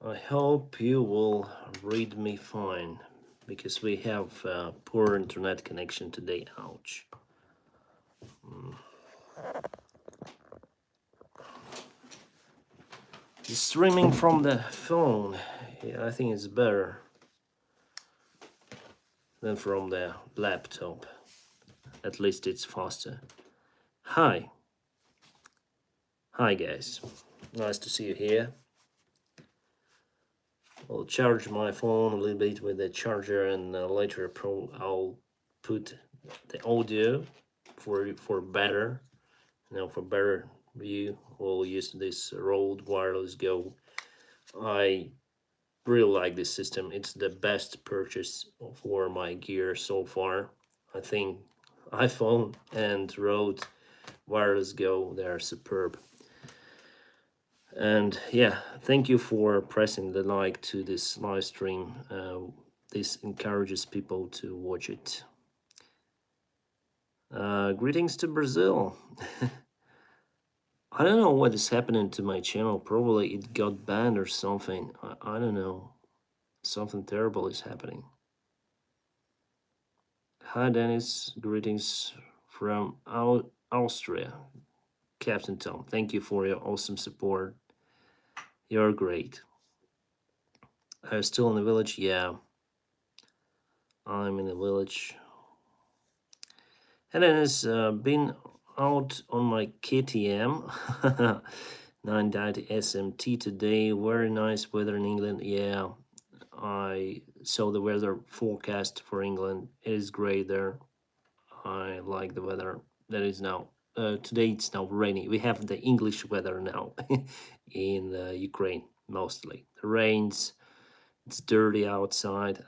I hope you will read me fine because we have poor internet connection today. Ouch. Streaming from the phone, yeah, I think it's better than from the laptop. At least it's faster. Hi. Hi, guys. Nice to see you here. I'll charge my phone a little bit with the charger, and later I'll put the audio for better, for better view. We'll use this Rode Wireless Go. I really like this system. It's the best purchase for my gear so far. I think iPhone and Rode Wireless Go, they're superb. And yeah, thank you for pressing the like to this live stream. This encourages people to watch it. Greetings to Brazil. I don't know what is happening to my channel. Probably it got banned or something. I don't know. Something terrible is happening. Hi Dennis, greetings from Austria. Captain Tom, thank you for your awesome support. You're great. Still in the village? Yeah, I'm in the village. And Dennis, been out on my KTM 990 SMT today. Very nice weather in England. Yeah, I saw the weather forecast for England. It is great there. I like the weather that is now. Today it's now rainy. We have the English weather now in Ukraine mostly. The rains. It's dirty outside.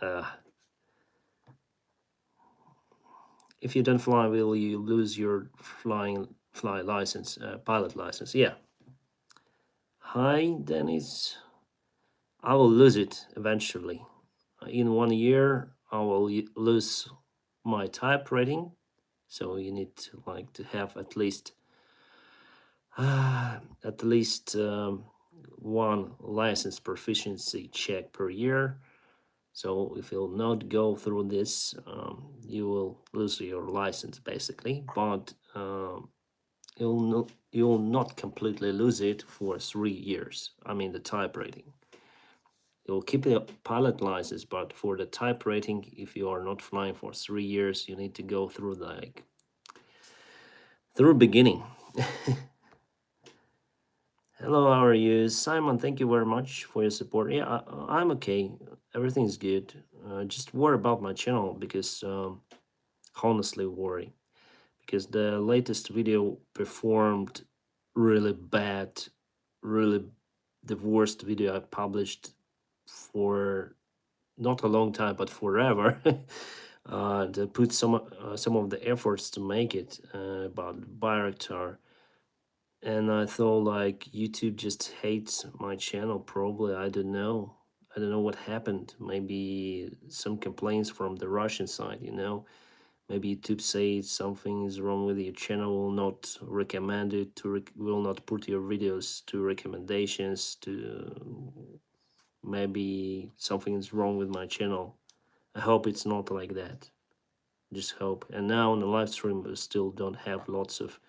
If you don't fly, will you lose your fly license, pilot license? Yeah. Hi, Dennis. I will lose it eventually. In 1 year, I will lose my type rating. So you need to have at least one license proficiency check per year. So if you'll not go through this, you will lose your license basically. But you'll not completely lose it for 3 years. I mean the type rating. You'll keep the pilot license, but for the type rating, if you are not flying for 3 years, you need to go through through beginning. Hello, how are you? Simon, thank you very much for your support. Yeah, I'm okay. Everything's good. Just worry about my channel because, honestly worry. Because the latest video performed really bad. Really the worst video I published for not a long time, but forever. To put some of the efforts to make it about Bayraktar. And I thought YouTube just hates my channel. Probably, I don't know. I don't know what happened. Maybe some complaints from the Russian side. Maybe YouTube says something is wrong with your channel, will not recommend it, will not put your videos to recommendations, to maybe something is wrong with my channel. I hope it's not like that. Just hope. And now on the live stream, we still don't have lots of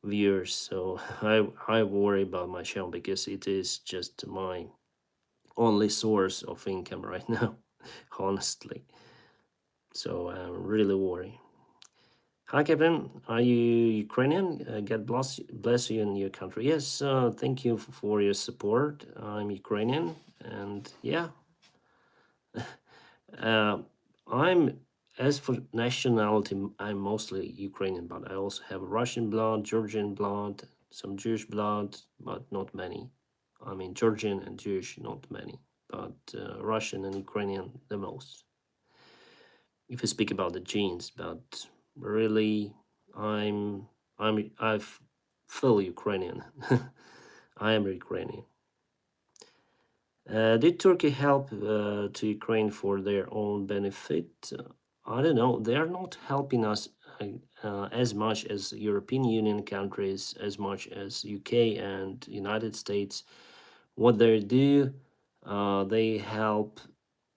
viewers, so I worry about my channel because it is just my only source of income right now, honestly. So I'm really worried. Hi, Captain. Are you Ukrainian? God bless you in your country. Yes, thank you for your support. I'm Ukrainian, and yeah, I'm as for nationality, I'm mostly Ukrainian, but I also have Russian blood, Georgian blood, some Jewish blood, but not many. I mean, Georgian and Jewish, not many, but Russian and Ukrainian the most. If you speak about the genes, but really, I've full Ukrainian. I am Ukrainian. Did Turkey help to Ukraine for their own benefit? I don't know. They are not helping us as much as European Union countries, as much as UK and United States. What they do, They help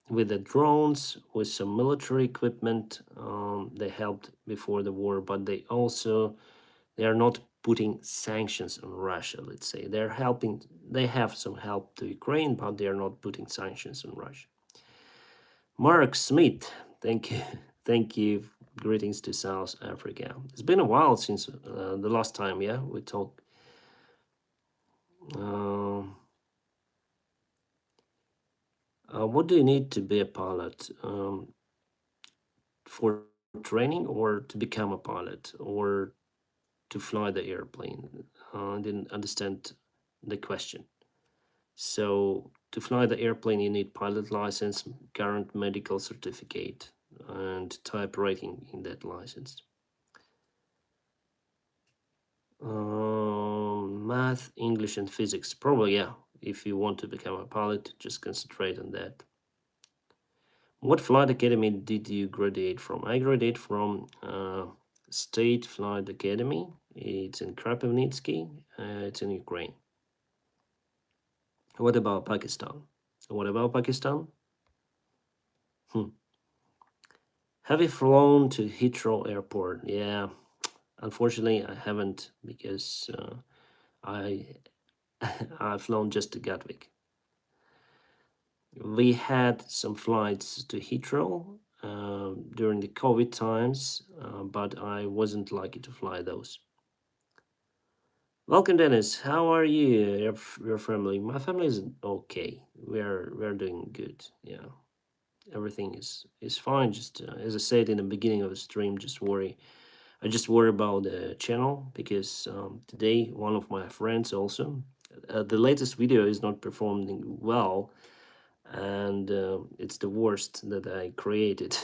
with the drones, with some military equipment. They helped before the war, but they are not putting sanctions on Russia. Let's say they're helping. They have some help to Ukraine, but they are not putting sanctions on Russia. Mark Smith, thank you, thank you. Greetings to South Africa. It's been a while since the last time, yeah, we talked. Um what do you need to be a pilot? For training or to become a pilot or to fly the airplane? I didn't understand the question. So to fly the airplane, you need pilot license, current medical certificate, and type rating in that license. Math, English, and physics. Probably, yeah. If you want to become a pilot, just concentrate on that. What flight academy did you graduate from? I graduated from State Flight Academy. It's in Kropivnitsky. It's in Ukraine. What about Pakistan? What about Pakistan? Hmm. Have you flown to Heathrow Airport? Yeah, unfortunately, I haven't because I I've flown just to Gatwick. We had some flights to Heathrow during the COVID times, but I wasn't lucky to fly those. Welcome, Dennis. How are you? Your family? My family is okay. We're doing good. Yeah, everything is fine. Just as I said in the beginning of the stream, I just worry about the channel because today one of my friends also, the latest video is not performing well, and it's the worst that I created.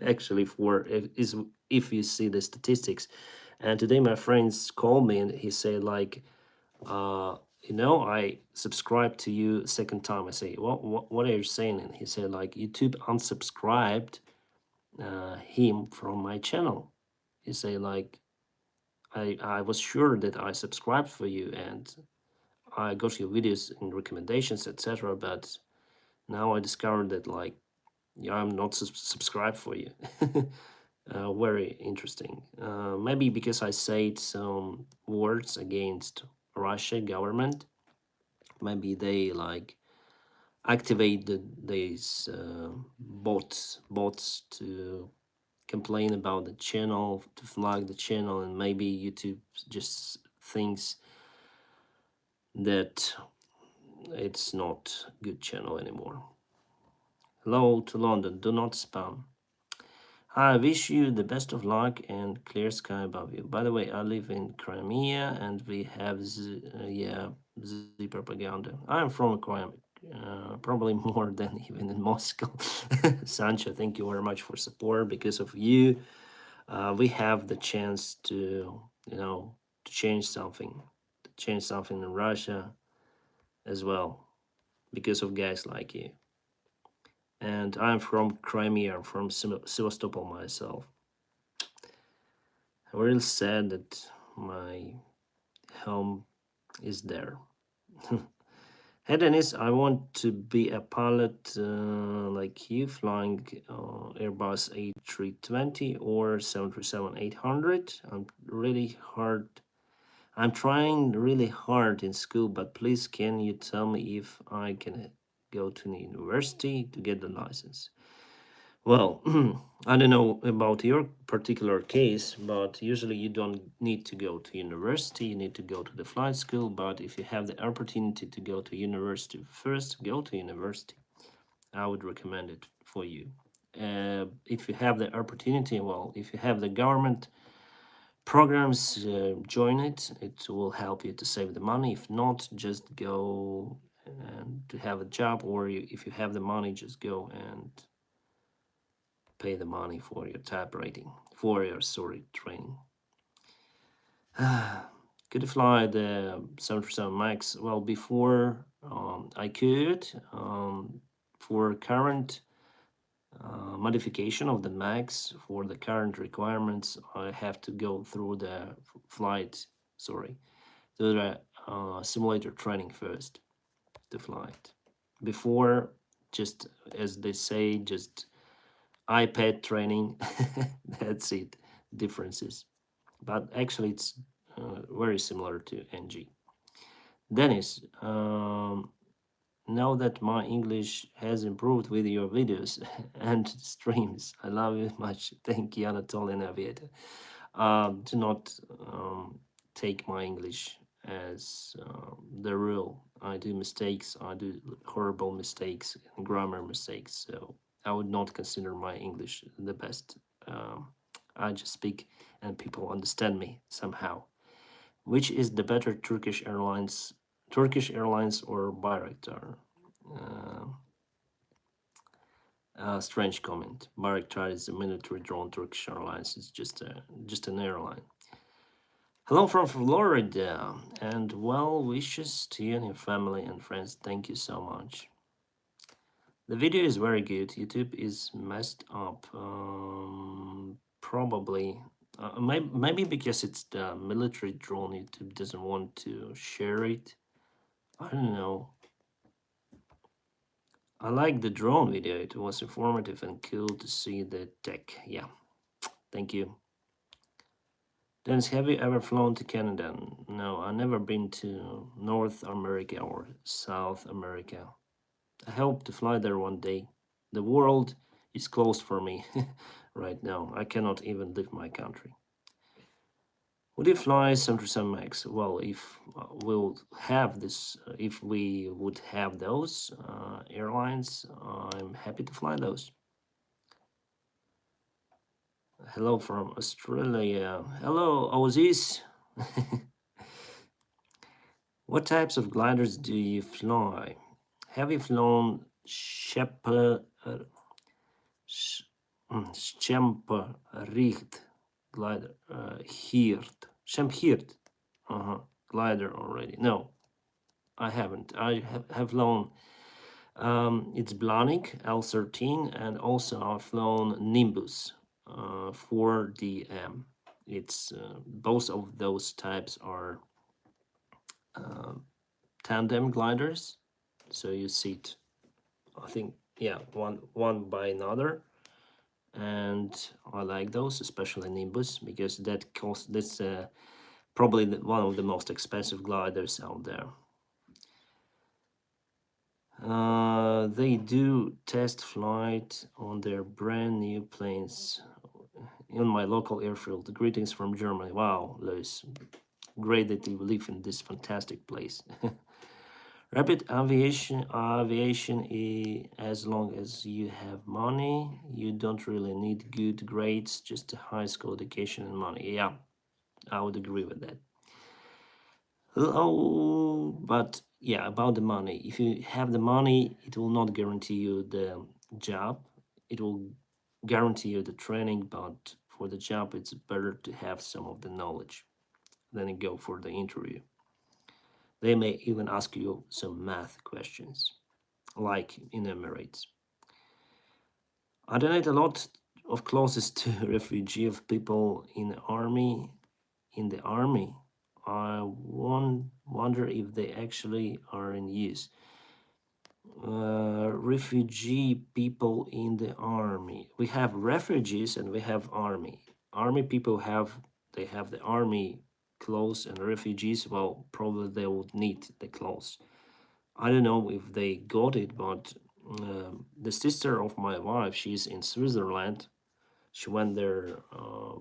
Actually, for if you see the statistics, and today my friends called me and he said like, I subscribed to you second time. I say, what are you saying? And he said like YouTube unsubscribed him from my channel. He say like, I was sure that I subscribed for you and I got your videos and recommendations, etc. But now I discovered that like, yeah, I'm not subscribed for you. Very interesting. Maybe because I said some words against Russia government. Maybe they like activated these bots to complain about the channel, to flag the channel, and maybe YouTube just thinks that it's not good channel anymore. Hello to London, do not spam. I wish you the best of luck and clear sky above you. By the way, I live in Crimea and we have the propaganda. I'm from Crimea, probably more than even in Moscow. Sancha, thank you very much for support. Because of you, we have the chance to, to change something in Russia as well, because of guys like you. And I'm from Crimea, I'm from Sevastopol myself. I'm really sad that my home is there. Hey Dennis, I want to be a pilot like you, flying Airbus A320 or 737-800. I'm trying really hard in school, but please can you tell me if I can go to the university to get the license? Well, I don't know about your particular case, but usually you don't need to go to university, you need to go to the flight school. But if you have the opportunity to go to university first, go to university. I would recommend it for you. If you have the opportunity, well, if you have the government programs, join it. It will help you to save the money. If not, just go and to have a job, or if you have the money, just go and pay the money for your type rating, for your training. Could you fly the 737 Max? Well, before I could, for current modification of the Max, for the current requirements, I have to go through the flight, sorry, through the simulator training first to fly it. Before, just as they say, just iPad training. That's it. Differences, but actually, it's very similar to NG. Dennis, now that my English has improved with your videos and streams, I love you much. Thank you, Anatolian Aviator. Do not take my English as the rule. I do mistakes, I do horrible mistakes and grammar mistakes, so I would not consider my English the best. Um, I just speak and people understand me somehow. Which is the better Turkish Airlines or Bayraktar? Uh, Strange comment. Bayraktar is a military drone. Turkish Airlines is just an airline. Hello from Florida, and well wishes to you and your family and friends. Thank you so much. The video is very good. YouTube is messed up. Probably. Maybe because it's the military drone, YouTube doesn't want to share it. I don't know. I like the drone video. It was informative and cool to see the tech. Yeah, thank you. Dennis, have you ever flown to Canada? No, I've never been to North America or South America. I hope to fly there one day. The world is closed for me right now. I cannot even leave my country. Would you fly 737 Max? Well, if we'll have this, if we would have those airlines, I'm happy to fly those. Hello from Australia. Hello, Aussies. What types of gliders do you fly? Have you flown Schemperricht glider? Hirt. Schemhirt. Glider already. No, I haven't. I have flown. It's Blahnik L13, and also I've flown Nimbus 4DM. It's both of those types are tandem gliders, so you sit, I think, yeah, one by another, and I like those, especially Nimbus, because that's probably one of the most expensive gliders out there. They do test flight on their brand new planes in my local airfield. Greetings from Germany. Wow, Luis, great that you live in this fantastic place. Rapid aviation, as long as you have money, you don't really need good grades, just a high school education and money. Yeah, I would agree with that. Oh, but yeah, about the money. If you have the money, it will not guarantee you the job. It will guarantee you the training, but for the job, it's better to have some of the knowledge than you go for the interview. They may even ask you some math questions, like in Emirates. I donate a lot of clothes to refugee of people in the army. In the army, I wonder if they actually are in use. Refugee people in the army. We have refugees and we have army. Army people have the army clothes, and refugees, well, probably they would need the clothes. I don't know if they got it, but the sister of my wife, she's in Switzerland. She went there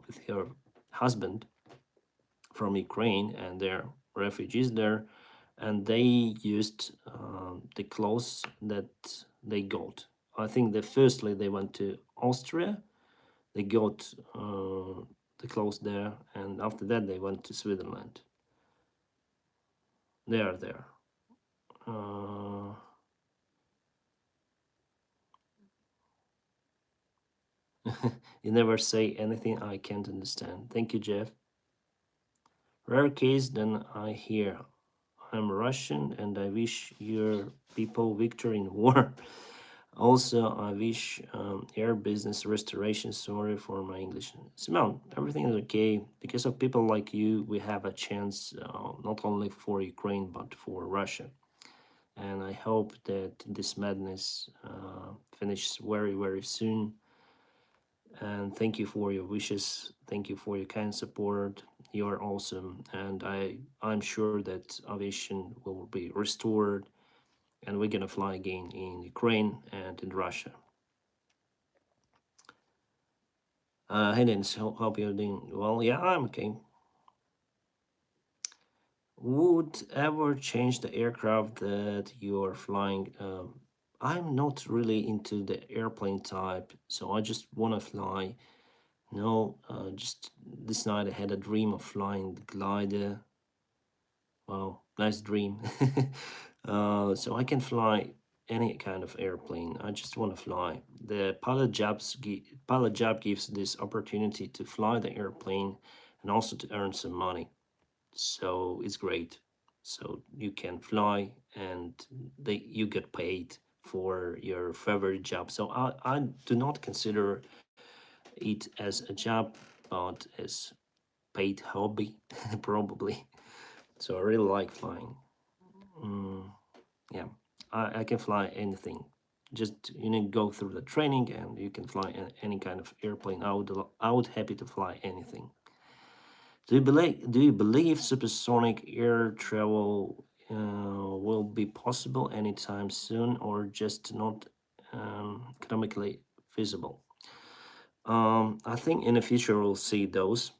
with her husband from Ukraine, and they're refugees there, and they used the clothes that they got. I think that firstly they went to Austria, they got the clothes there, and after that they went to Switzerland. They are there. You never say anything I can't understand. Thank you, Jeff. Rare case, then I hear. I'm Russian and I wish your people victory in war. Also, I wish air business restoration. Sorry for my English. Simone, everything is okay. Because of people like you, we have a chance not only for Ukraine but for Russia. and I hope that this madness finishes very, very soon. And thank you for your wishes. Thank you for your kind support. You are awesome, and I'm sure that aviation will be restored, and we're gonna fly again in Ukraine and in Russia. Hey Dennis, hope you're doing well. Yeah, I'm okay. Would ever change the aircraft that you are flying? I'm not really into the airplane type, so I just want to fly. No, just this night I had a dream of flying the glider. Wow, nice dream. So I can fly any kind of airplane. I just want to fly. The pilot job gives this opportunity to fly the airplane and also to earn some money. So it's great. So you can fly and you get paid for your favorite job. So I do not consider it as a job, but as paid hobby probably. So I really like flying. Mm, yeah, I can fly anything. Just go through the training and you can fly any kind of airplane. I would happy to fly anything. Do you believe supersonic air travel will be possible anytime soon, or just not economically feasible? I think in the future we'll see those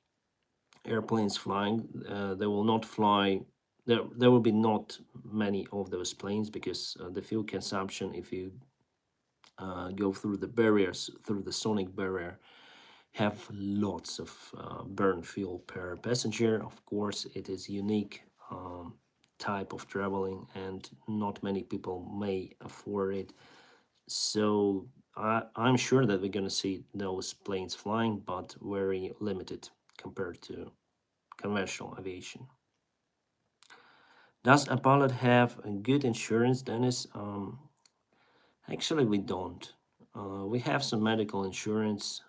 airplanes flying. They will not fly. There will be not many of those planes because the fuel consumption, if you go through the barriers, through the sonic barrier, have lots of burn fuel per passenger. Of course, it is unique type of traveling, and not many people may afford it. So I'm sure that we're gonna see those planes flying, but very limited compared to conventional aviation. Does a pilot have a good insurance, Dennis? Actually, we don't. We have some medical insurance.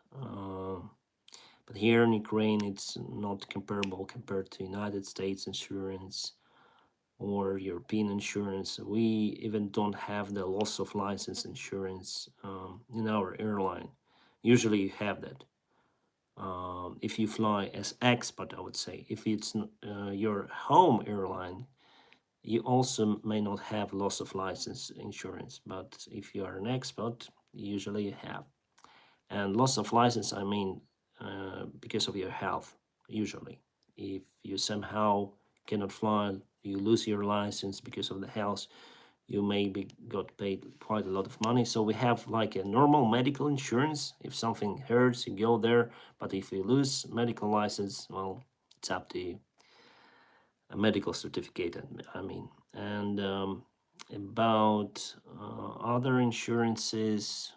But here in Ukraine, it's not comparable compared to United States insurance or European insurance. We even don't have the loss of license insurance in our airline. Usually, you have that. If you fly as expat, I would say. If it's your home airline, you also may not have loss of license insurance. But if you are an expat, usually you have. And loss of license, I mean, because of your health, usually. If you somehow cannot fly, you lose your license because of the health, you maybe got paid quite a lot of money. So we have like a normal medical insurance. If something hurts, you go there. But if you lose medical license, well, it's up to you. A medical certificate, I mean. And about other insurances,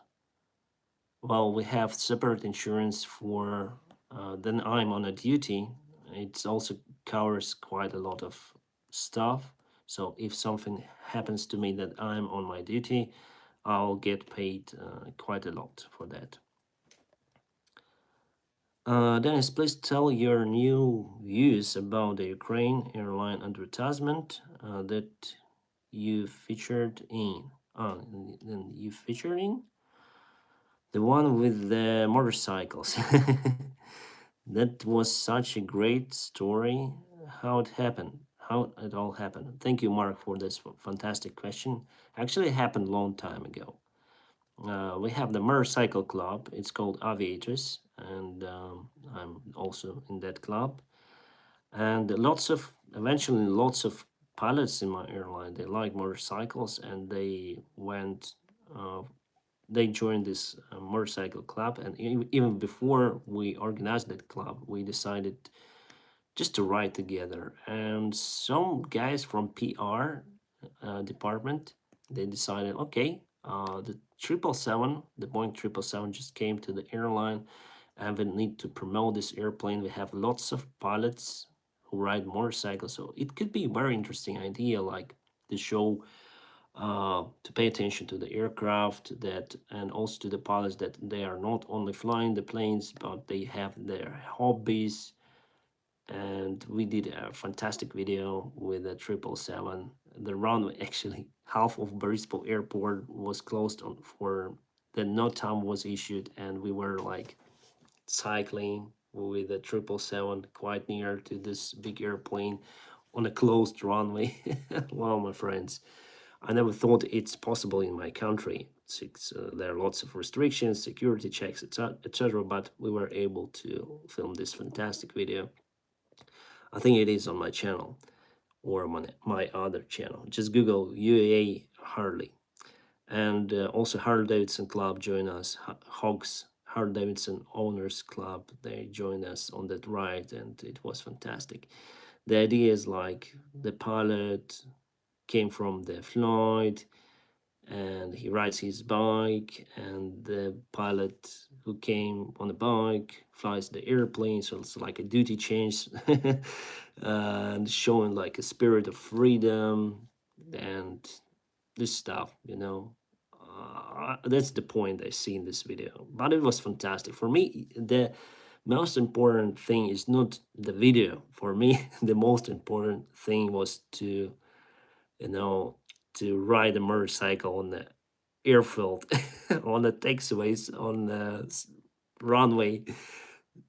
well, we have separate insurance for then I'm on a duty. It also covers quite a lot of stuff. So if something happens to me that I'm on my duty, I'll get paid quite a lot for that. Dennis, please tell your new views about the Ukraine airline advertisement that you featured in. Then you featured in the one with the motorcycles. That was such a great story. How it happened? How it all happened? Thank you, Mark, for this fantastic question. Actually, it happened a long time ago. We have the motorcycle club. It's called Aviators, and I'm also in that club. And eventually, lots of pilots in my airline. They like motorcycles, and uh, they joined this motorcycle club. And even before we organized that club, we decided just to ride together. And some guys from PR department, they decided, okay, the 777, the Boeing 777 just came to the airline, and we need to promote this airplane. We have lots of pilots who ride motorcycles, so it could be a very interesting idea, like to show to pay attention to the aircraft, that and also to the pilots, that they are not only flying the planes but they have their hobbies. And we did a fantastic video with the 777. the runway. Actually, half of Boryspil Airport was closed on for the no time was issued, and we were like cycling with a 777 quite near to this big airplane on a closed runway. Wow, my friends, I never thought it's possible in my country. There are lots of restrictions, security checks, etc. But we were able to film this fantastic video. I think it is on my channel or on my other channel. Just Google UAA Harley. And also Harley Davidson Club join us. Hogs Harley Davidson Owners Club, they joined us on that ride, and it was fantastic. The idea is like the pilot came from the flight and he rides his bike, and the pilot who came on the bike flies the airplane, so it's like a duty change. And showing like a spirit of freedom and this stuff, that's the point I see in this video. But it was fantastic for me. The most important thing is not the video for me. The most important thing was to, you know to ride a motorcycle on the airfield, on the taxiways, on the runway,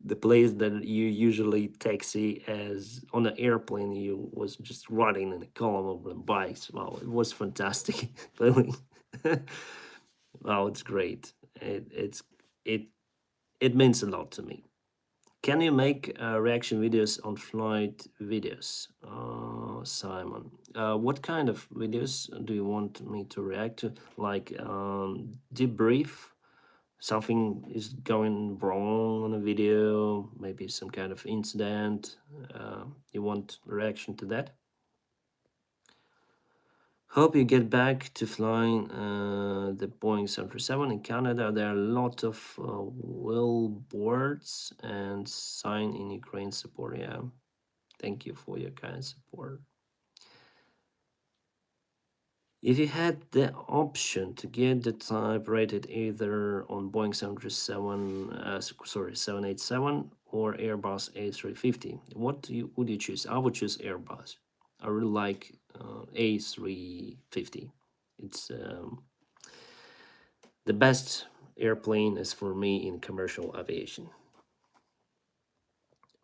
the place that you usually taxi as on an airplane. You was just riding in a column of the bikes. Wow, it was fantastic. Really. Wow, it's great. It means a lot to me. Can you make reaction videos on flight videos, Simon? What kind of videos do you want me to react to? Like debrief, something is going wrong on a video, maybe some kind of incident. You want reaction to that? Hope you get back to flying the Boeing 737 in Canada. There are a lot of billboards and sign in Ukraine support. Yeah, thank you for your kind support. If you had the option to get the type rated either on Boeing 737, 787 or Airbus A350, would you choose? I would choose Airbus. I really like A350. It's the best airplane is for me in commercial aviation.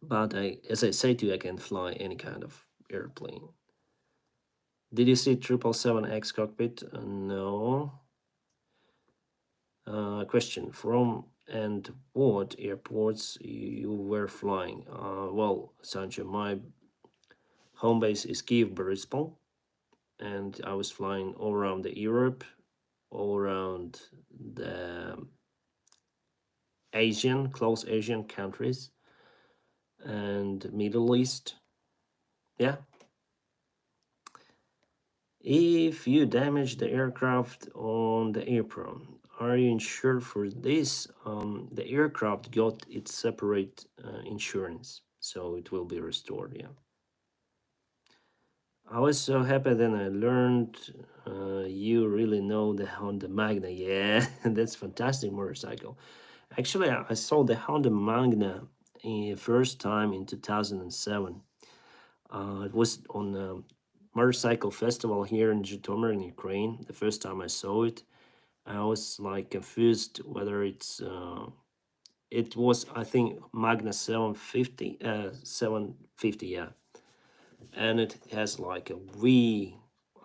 But as I say to you, I can fly any kind of airplane. Did you see 777X cockpit? No. Question: from and what airports you were flying? Well, Sancho, my home base is Kiev, Boryspil, and I was flying all around the Europe, all around the close Asian countries, and Middle East. Yeah. If you damage the aircraft on the apron, are you insured for this? The aircraft got its separate insurance, so it will be restored. Yeah. I was so happy then I learned you really know the Honda Magna. Yeah, that's fantastic motorcycle. Actually, I saw the Honda Magna first time in 2007. It was on a motorcycle festival here in Zhytomyr in Ukraine. The first time I saw it, I was like confused whether it was, I think, Magna 750, 750, yeah, and it has like a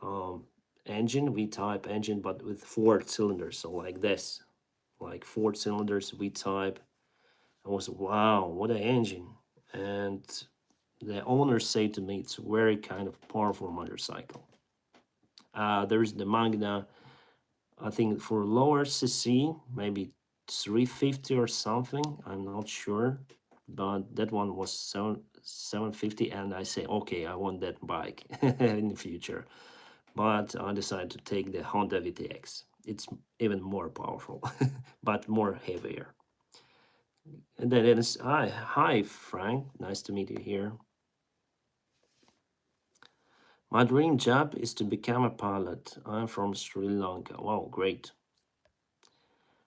um, V-type engine, but with 4 cylinders, so like this, like 4 cylinders V-type. I was, wow, what an engine! And the owners say to me it's very kind of powerful motorcycle. There's the Magna, I think for lower cc, maybe 350 or something. I'm not sure, but that one was 750, and I say, okay, I want that bike in the future. But I decided to take the Honda VTX. It's even more powerful, but more heavier. And then it is, hi Frank, nice to meet you here. My dream job is to become a pilot. I'm from Sri Lanka. Wow, great.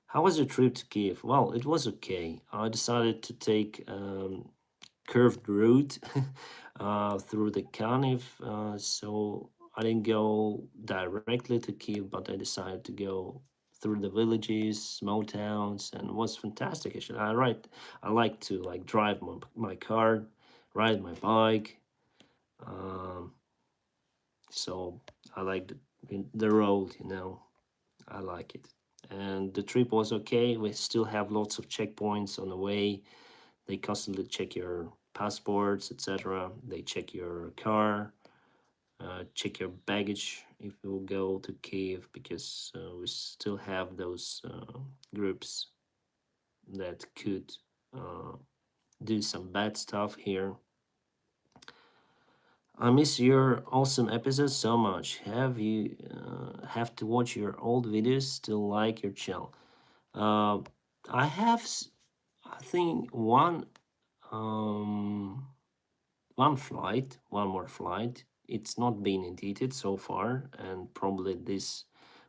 How was your trip to Kiev? Well, it was okay. I decided to take curved route through the Kaniv. So I didn't go directly to Kiev, but I decided to go through the villages, small towns, and it was fantastic. Actually, I like to like drive my car, ride my bike. Um, so I like the road. I like it. And the trip was okay. We still have lots of checkpoints on the way. They constantly check your passports, etc. They check your car, check your baggage if you go to Kiev, because we still have those groups that could uh, do some bad stuff here. I miss your awesome episodes so much. Have to watch your old videos to like your channel? Uh, I have, I think um, one more flight. It's not been edited so far, and probably this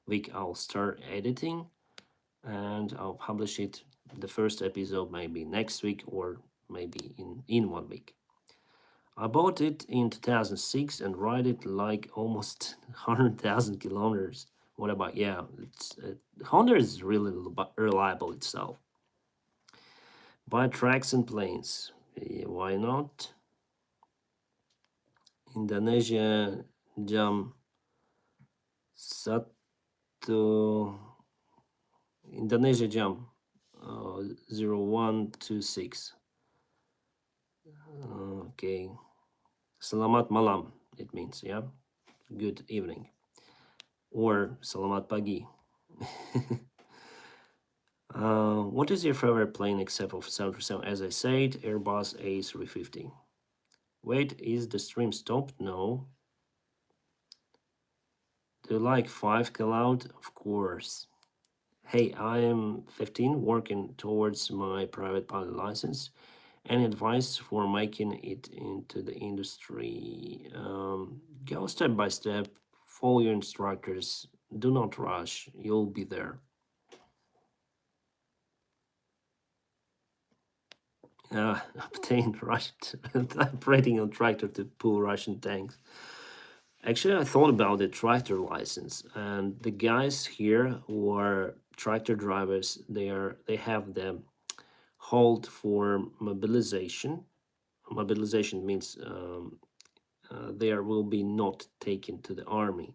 week I'll start editing and I'll publish it. The first episode maybe next week or maybe in 1 week. I bought it in 2006 and ride it like almost 100,000 kilometers. What about, yeah, it's Honda is really reliable itself. Buy tracks and planes. Why not? Indonesia jam satu Indonesia jam 0126. Okay. Selamat malam, it means, yeah. Good evening. Or selamat pagi. What is your favorite plane except of 737? As I said, Airbus A350. Wait, is the stream stopped? No. Do you like 5 cloud? Of course. Hey, I am 15, working towards my private pilot license. Any advice for making it into the industry? Go step by step, follow your instructors, do not rush, you'll be there. Obtain Russian operating a tractor to pull Russian tanks. Actually, I thought about the tractor license, and the guys here who are tractor drivers, they have the hold for mobilization. Mobilization means there will be not taken to the army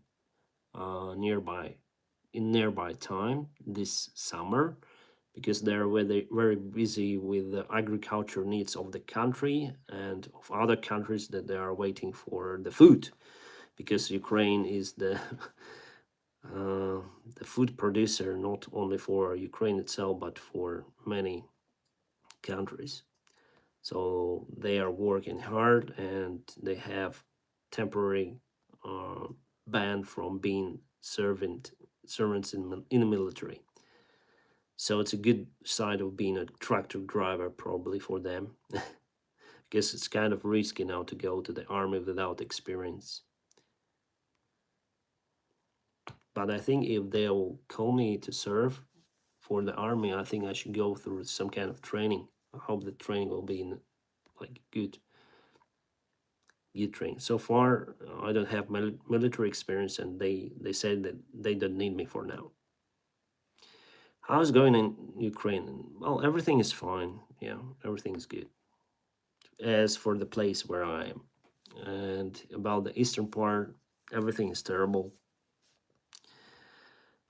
nearby in nearby time this summer, because they're very busy with the agriculture needs of the country and of other countries that they are waiting for the food, because Ukraine is uh, the food producer not only for Ukraine itself but for many countries. So they are working hard and they have temporary uh, ban from being servants in the military. So it's a good side of being a tractor driver probably for them. Guess it's kind of risky now to go to the army without experience. But I think if they'll call me to serve for the army, I think I should go through some kind of training. I hope the training will be in like good training. So far, I don't have military experience, and they said that they don't need me for now. How's it going in Ukraine? Well, everything is fine. Yeah, everything is good. As for the place where I am, and about the eastern part, everything is terrible.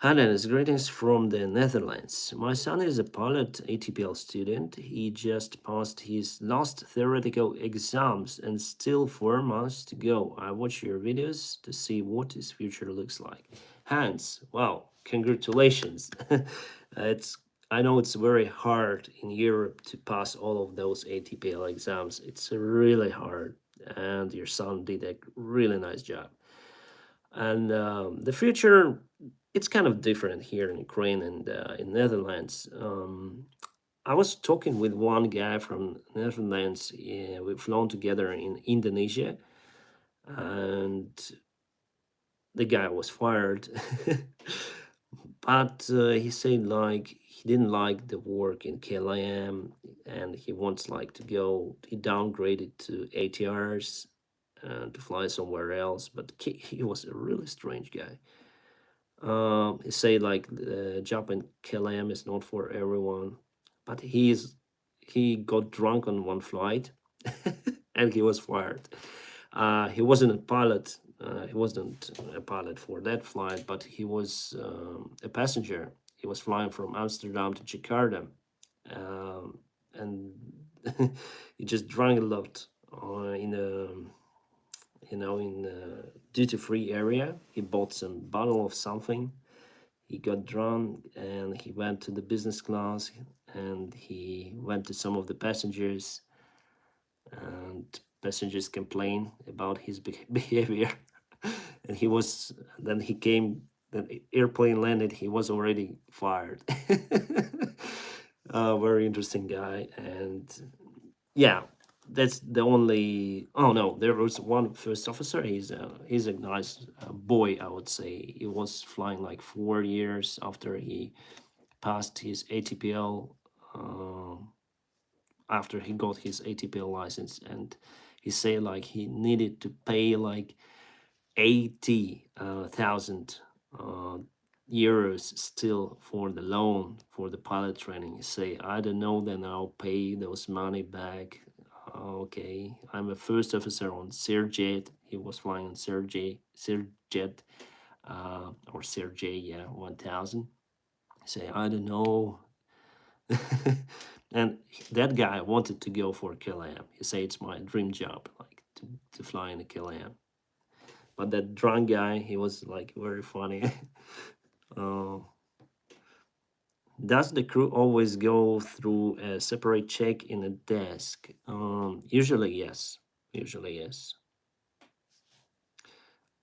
Hannes, greetings from the Netherlands. My son is a pilot ATPL student. He just passed his last theoretical exams and still 4 months to go. I watch your videos to see what his future looks like. Hans, wow, congratulations. it's I know it's very hard in Europe to pass all of those ATPL exams. It's really hard, and your son did a really nice job. And the future, it's kind of different here in Ukraine and in Netherlands. I was talking with one guy from Netherlands. We've flown together in Indonesia, and the guy was fired. But he said like he didn't like the work in KLIM, and he wants like to go. He downgraded to ATRs, to fly somewhere else. But he was a really strange guy. He say like jumping KLM is not for everyone, but he got drunk on one flight, and he was fired. He wasn't a pilot. He wasn't a pilot for that flight, but he was a passenger. He was flying from Amsterdam to Jakarta, and he just drank a lot in a in a duty free area. He bought some bottle of something. He got drunk and he went to the business class, and he went to some of the passengers, and passengers complained about his behavior. And then he came, the airplane landed, he was already fired. Very interesting guy. And yeah, that's the only. Oh no, there was one first officer. He's a nice boy, I would say. He was flying like 4 years after he passed his ATPL. After he got his ATPL license, and he said like he needed to pay like 80,000 euros still for the loan for the pilot training. He say, I don't know, then I'll pay those money back. Okay, I'm a first officer on Serjet. He was flying on Serjet, or Serjet, yeah, 1000. Say, I don't know. And that guy wanted to go for KLM. He said, it's my dream job, like to fly in a KLM. But that drunk guy, he was like very funny. uh, does the crew always go through a separate check in a desk? Usually yes. Usually yes.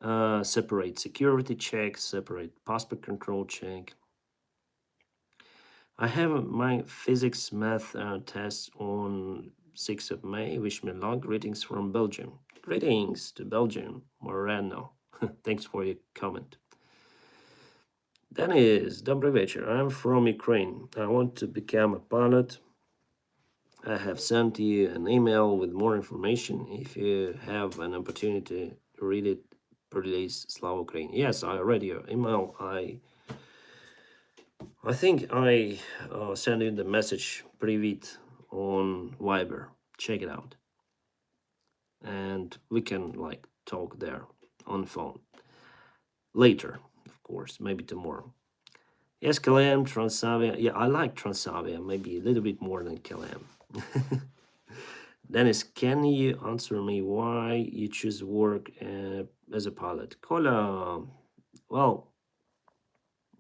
Separate security check, separate passport control check. I have my physics math test on 6th of May. Wish me luck. Greetings from Belgium. Greetings to Belgium, Moreno. Thanks for your comment. Dennis, dobry wieczór. I'm from Ukraine. I want to become a pilot. I have sent you an email with more information. If you have an opportunity to read it, please, Slava Ukraine. Yes, I read your email. I think I sent you the message private on Viber. Check it out, and we can like talk there on phone later, of course, maybe tomorrow. Yes, Kalam, Transavia. Yeah, I like Transavia, maybe a little bit more than Kalam. Dennis, can you answer me why you choose work as a pilot? Kola, well,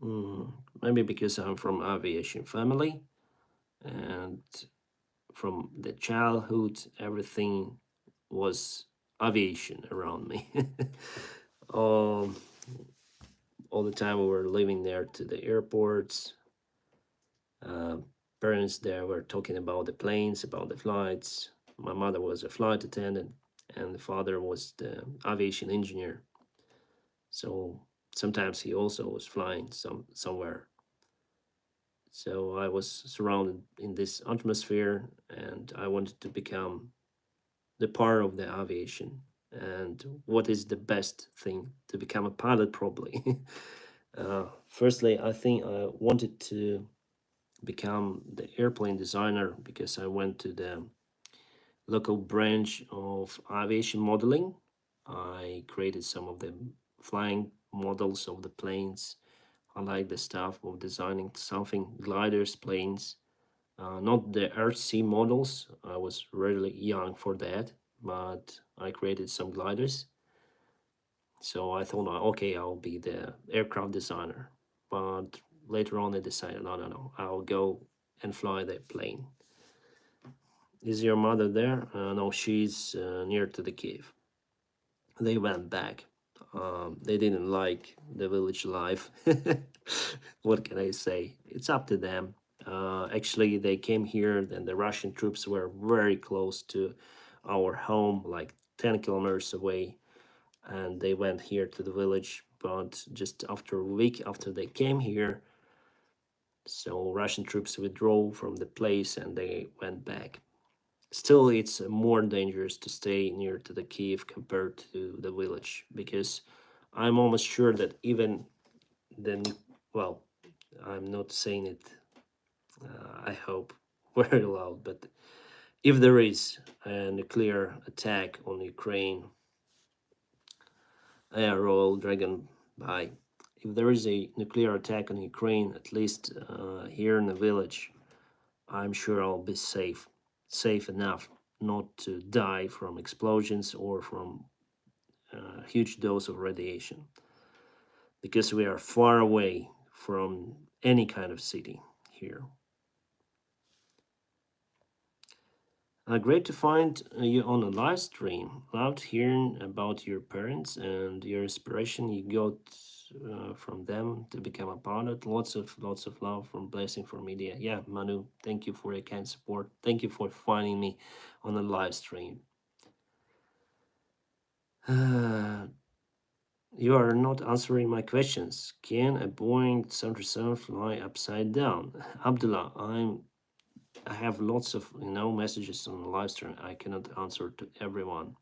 mm, maybe because I'm from aviation family, and from the childhood, everything was aviation around me. um, all the time we were living there to the airports. Uh, Parents there were talking about the planes, about the flights. My mother was a flight attendant, and the father was the aviation engineer. So sometimes he also was flying somewhere. So I was surrounded in this atmosphere, and I wanted to become the part of the aviation. And what is the best thing to become a pilot? Probably. Firstly, I think I wanted to become the airplane designer because I went to the local branch of aviation modeling. I created some of the flying models of the planes. I like the stuff of designing something gliders, planes, not the RC models. I was really young for that, but I created some gliders. So I thought, okay, I'll be the aircraft designer. But later on, I decided, no, no, no, I'll go and fly the plane. Is your mother there? No, she's near to the cave. They went back. They didn't like the village life. What can I say? It's up to them. Actually, they came here, then the Russian troops were very close to our home, like 10 kilometers away, and they went here to the village. But just after a week after they came here, so Russian troops withdrew from the place and they went back. Still, it's more dangerous to stay near to the Kiev compared to the village because I'm almost sure that even the well, I'm not saying it. I hope very loud, but if there is a nuclear attack on Ukraine, Royal Dragon by. If there is a nuclear attack on Ukraine, at least here in the village, I'm sure I'll be safe enough not to die from explosions or from a huge dose of radiation, because we are far away from any kind of city here. Great to find you on a live stream. Loved hearing about your parents and your inspiration you got from them to become a pilot. Lots of love from Blessing for Media. Yeah, Manu, thank you for your kind support. Thank you for finding me on a live stream. Uh, you are not answering my questions. Can a Boeing 737 fly upside down? Abdullah, I have lots of messages on the live stream. I cannot answer to everyone.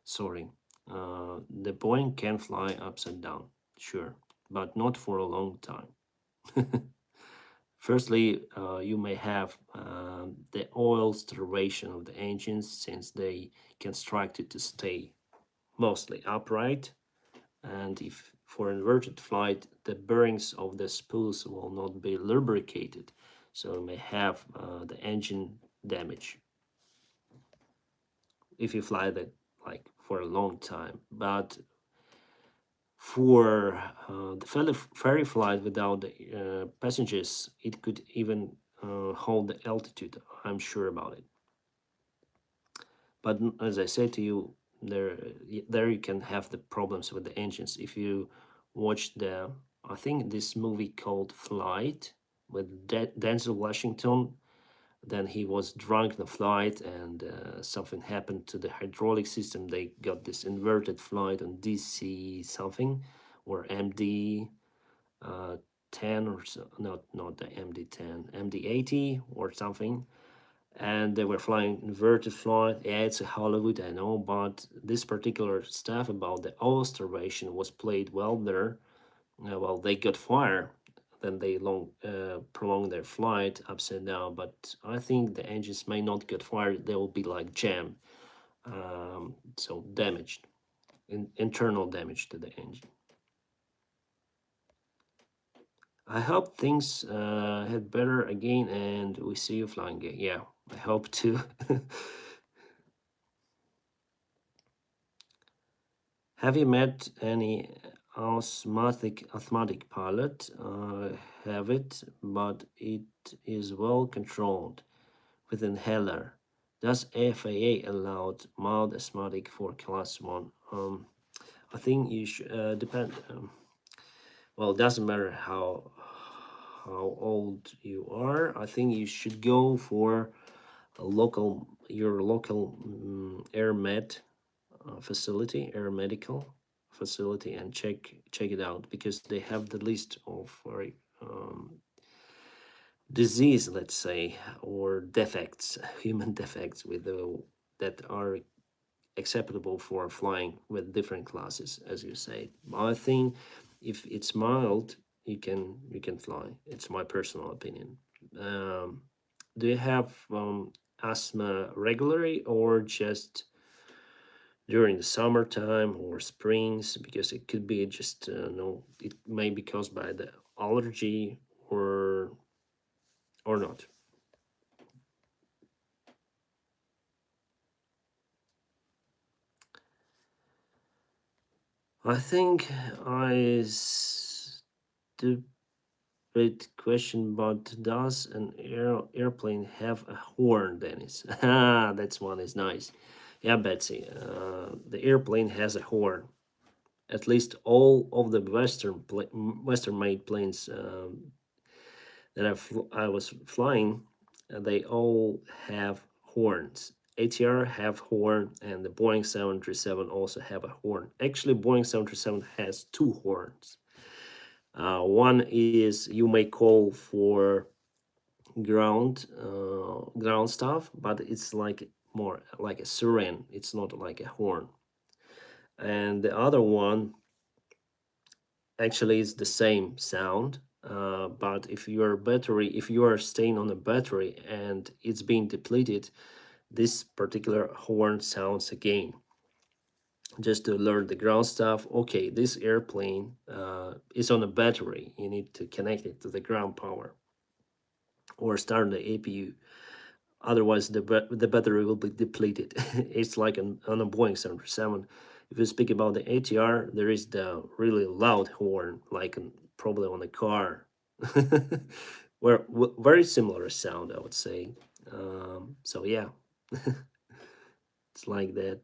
Sorry. The Boeing can fly upside down, sure, but not for a long time. Firstly, you may have the oil starvation of the engines since they constructed to stay mostly upright. And if for inverted flight, the bearings of the spools will not be lubricated, so you may have the engine damage if you fly that like for a long time. But for the ferry flight without the passengers, it could even hold the altitude. I'm sure about it. But as I said to you, there you can have the problems with the engines. If you watch I think this movie called Flight with Denzel Washington, then he was drunk in the flight and something happened to the hydraulic system. They got this inverted flight on DC something or MD 10 or so, not the MD 10, MD 80 or something, and they were flying inverted flight. Yeah, it's a Hollywood, I know, but this particular stuff about the oil starvation was played well there. Well, they got fire, then they prolong their flight upside down. But I think the engines may not get fired; they will be like jammed, so damaged, internal damage to the engine. I hope things head better again, and we see you flying again. Yeah, I hope too. Have you met any asthmatic pilot? Have it, but it is well controlled with inhaler. Does FAA allowed mild asthmatic for class one? I think you should depend. Well, it doesn't matter how old you are. I think you should go for your local air med facility, air medical facility, and check it out, because they have the list of disease, let's say, or defects, human defects with that are acceptable for flying with different classes, as you say. I think if it's mild, you can fly. It's my personal opinion. Um, do you have asthma regularly or just during the summertime or springs? Because it could be just no, it may be caused by the allergy or not. I think I stupid question, but does an airplane have a horn, Dennis? Ah, that's one is nice. Yeah, Betsy. The airplane has a horn. At least all of the Western made planes that I was flying, they all have horns. ATR have horn, and the Boeing 737 also have a horn. Actually, Boeing 737 has two horns. One is you may call for ground stuff, but it's like more like a siren. It's not like a horn. And the other one actually is the same sound. But if you are staying on a battery and it's being depleted, this particular horn sounds again, just to alert the ground staff. Okay, this airplane is on a battery. You need to connect it to the ground power or start the APU. Otherwise, the battery will be depleted. It's like on a Boeing 737. If you speak about the ATR, there is the really loud horn, like probably on a car, where very similar sound, I would say. So yeah, it's like that.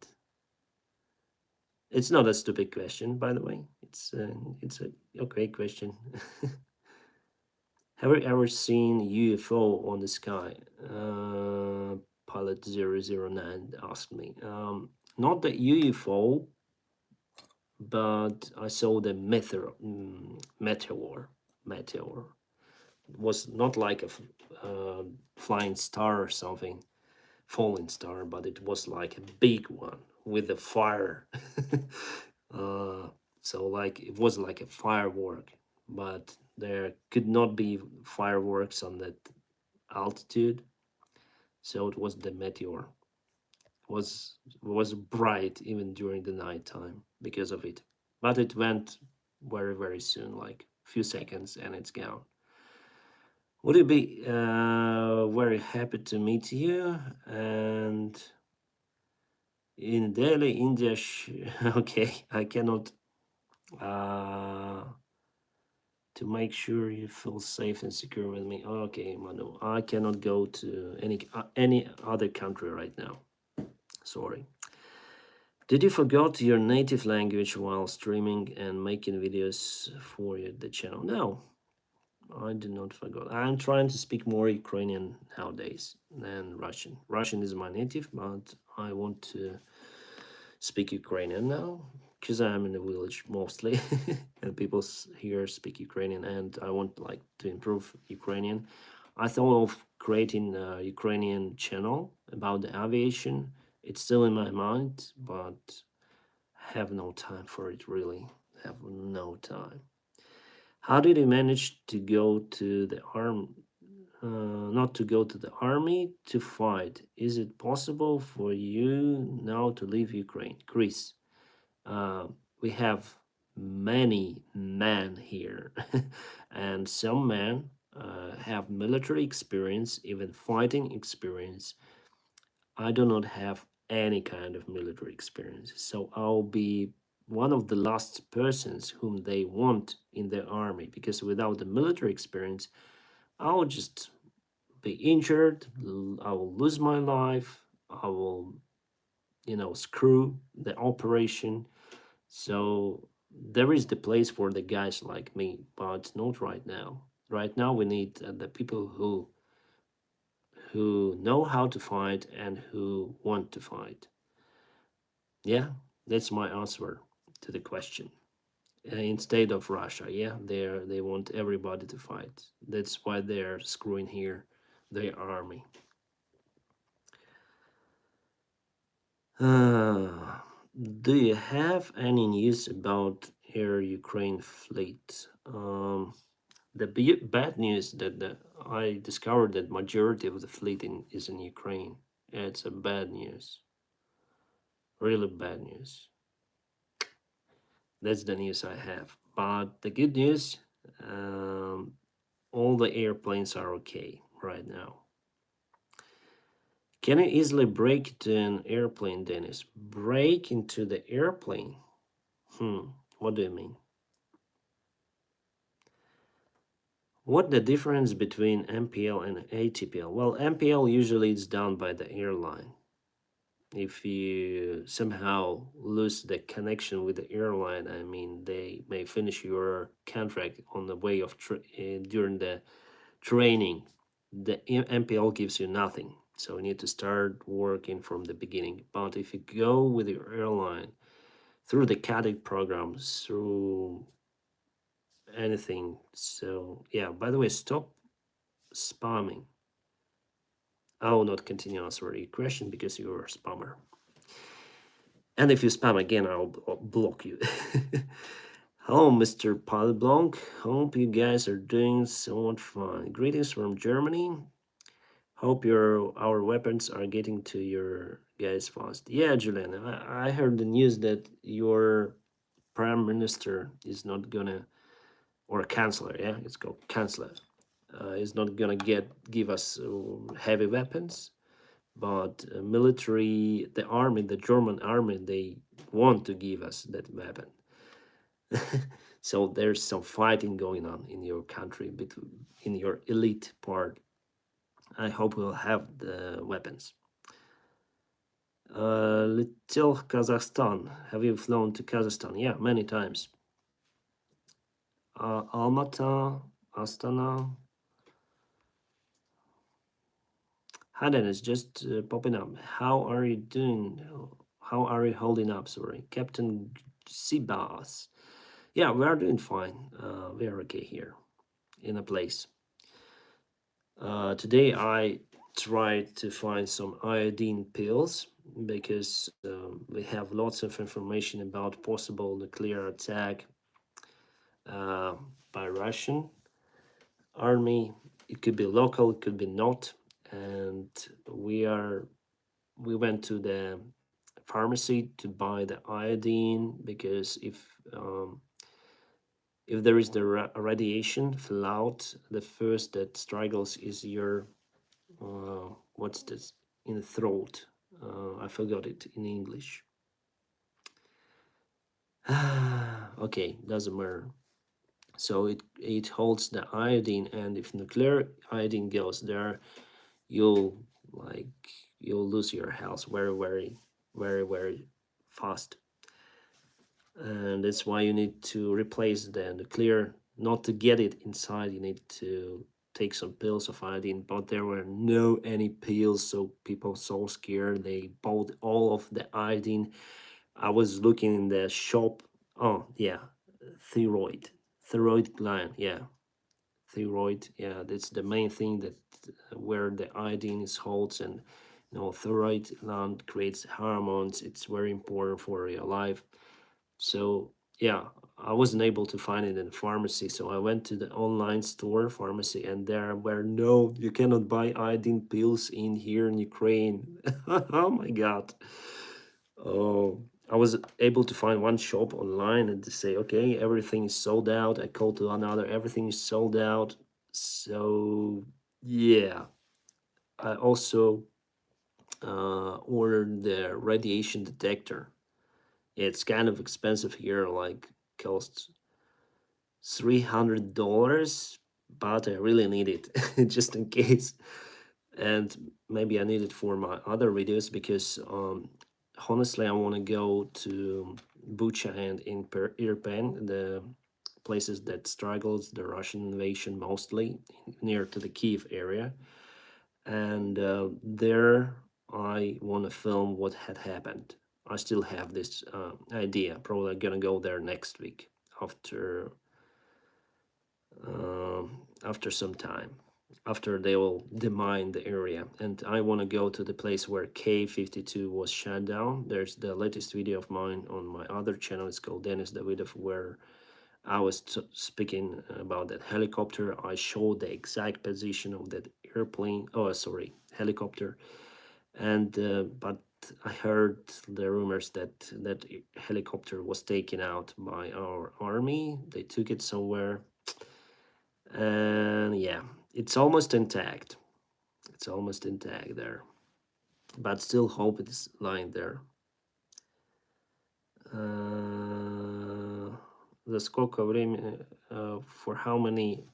It's not a stupid question, by the way. It's a great question. Have you ever seen UFO on the sky? Pilot 009 asked me. Not the UFO, but I saw the meteor. Meteor. It was not like a flying star or something, falling star, but it was like a big one with a fire. uh, so like it was like a firework, but there could not be fireworks on that altitude, so it was the meteor. Was bright even during the night time because of it, but it went very soon, like few seconds, and it's gone. Would you be very happy to meet you? And in Delhi, India, okay, I cannot. Uh, to make sure you feel safe and secure with me. Okay, Manu, I cannot go to any other country right now. Sorry. Did you forget your native language while streaming and making videos for the channel? No, I did not forget. I'm trying to speak more Ukrainian nowadays than Russian. Russian is my native, but I want to speak Ukrainian now because I'm in a village mostly, and people here speak Ukrainian, and I want like to improve Ukrainian. I thought of creating a Ukrainian channel about the aviation. It's still in my mind, but have no time for it really. Have no time. How did you manage to go to the arm? Not to go to the army to fight. Is it possible for you now to leave Ukraine, Greece? uh, we have many men here, and some men have military experience, even fighting experience. I do not have any kind of military experience, so I'll be one of the last persons whom they want in their army, because without the military experience, I'll just be injured. I will lose my life. I will, screw the operation. So there is the place for the guys like me, but not right now. Right now, we need the people who know how to fight and who want to fight. Yeah, that's my answer to the question. Instead of Russia, yeah, they want everybody to fight. That's why they're screwing here their army. Uh, do you have any news about Air Ukraine fleet? The bad news that I discovered that majority of the fleet is in Ukraine. It's a bad news, really bad news. That's the news I have. But the good news, um, all the airplanes are okay right now. Can you easily break into an airplane, Dennis? Break into the airplane? What do you mean? What the difference between MPL and ATPL? Well, MPL usually is done by the airline. If you somehow lose the connection with the airline, I mean, they may finish your contract on the way of during the training. The MPL gives you nothing, so you need to start working from the beginning. But if you go with your airline through the CADIC programs, through anything, so yeah. By the way, stop spamming. I will not continue answering your question because you're a spammer. And if you spam again, I'll block you. Hello, Mr. Palblanc. Hope you guys are doing somewhat fine. Greetings from Germany. Hope our weapons are getting to your guys fast. Yeah, Julian, I heard the news that your prime minister is not gonna, or chancellor, yeah, it's called chancellor, is not gonna give us heavy weapons, but military, the army, the German army, they want to give us that weapon. So there's some fighting going on in your country, between in your elite part. I hope we'll have the weapons. Little Kazakhstan. Have you flown to Kazakhstan? Yeah, many times. Almaty, Astana. Hi Dennis, just popping up. How are you doing? How are you holding up? Sorry, Captain Sibas. Yeah, we are doing fine. We are okay here in a place. Today I tried to find some iodine pills because we have lots of information about possible nuclear attack uh, by Russian army. It could be local, it could be not, and we went to the pharmacy to buy the iodine because if there is the radiation fallout, the first that struggles is your what's this in the throat. I forgot it in English. Okay, doesn't matter. So it holds the iodine, and if nuclear iodine goes there, you'll like you'll lose your health very fast. And that's why you need to replace the nuclear. Not to get it inside, you need to take some pills of iodine, but there were no any pills, so people so scared they bought all of the iodine. I was looking in the shop. Oh yeah, thyroid, thyroid gland. Yeah, thyroid. Yeah, that's the main thing that where the iodine is holds, and thyroid gland creates hormones. It's very important for your life. So yeah, I wasn't able to find it in pharmacy, so I went to the online store pharmacy, and there were no, you cannot buy iodine pills in here in Ukraine. Oh my god. Oh, I was able to find one shop online and to say, okay, everything is sold out. I called to another, everything is sold out. So yeah, I also ordered the radiation detector. It's kind of expensive here, like costs $300, but I really need it just in case. And maybe I need it for my other videos because honestly, I want to go to Bucha and in Irpin, the places that struggles the Russian invasion mostly near to the Kiev area. And there I want to film what had happened. I still have this idea. Probably gonna go there next week after after some time, after they will demine the area. And I want to go to the place where K-52 was shut down. There's the latest video of mine on my other channel. It's called Dennis Davidov, where I was speaking about that helicopter. I showed the exact position of that airplane. Oh, sorry, helicopter. And but I heard the rumors that that helicopter was taken out by our army. They took it somewhere, and yeah, it's almost intact. It's almost intact there, but still hope it's lying there. За сколько времени, for how many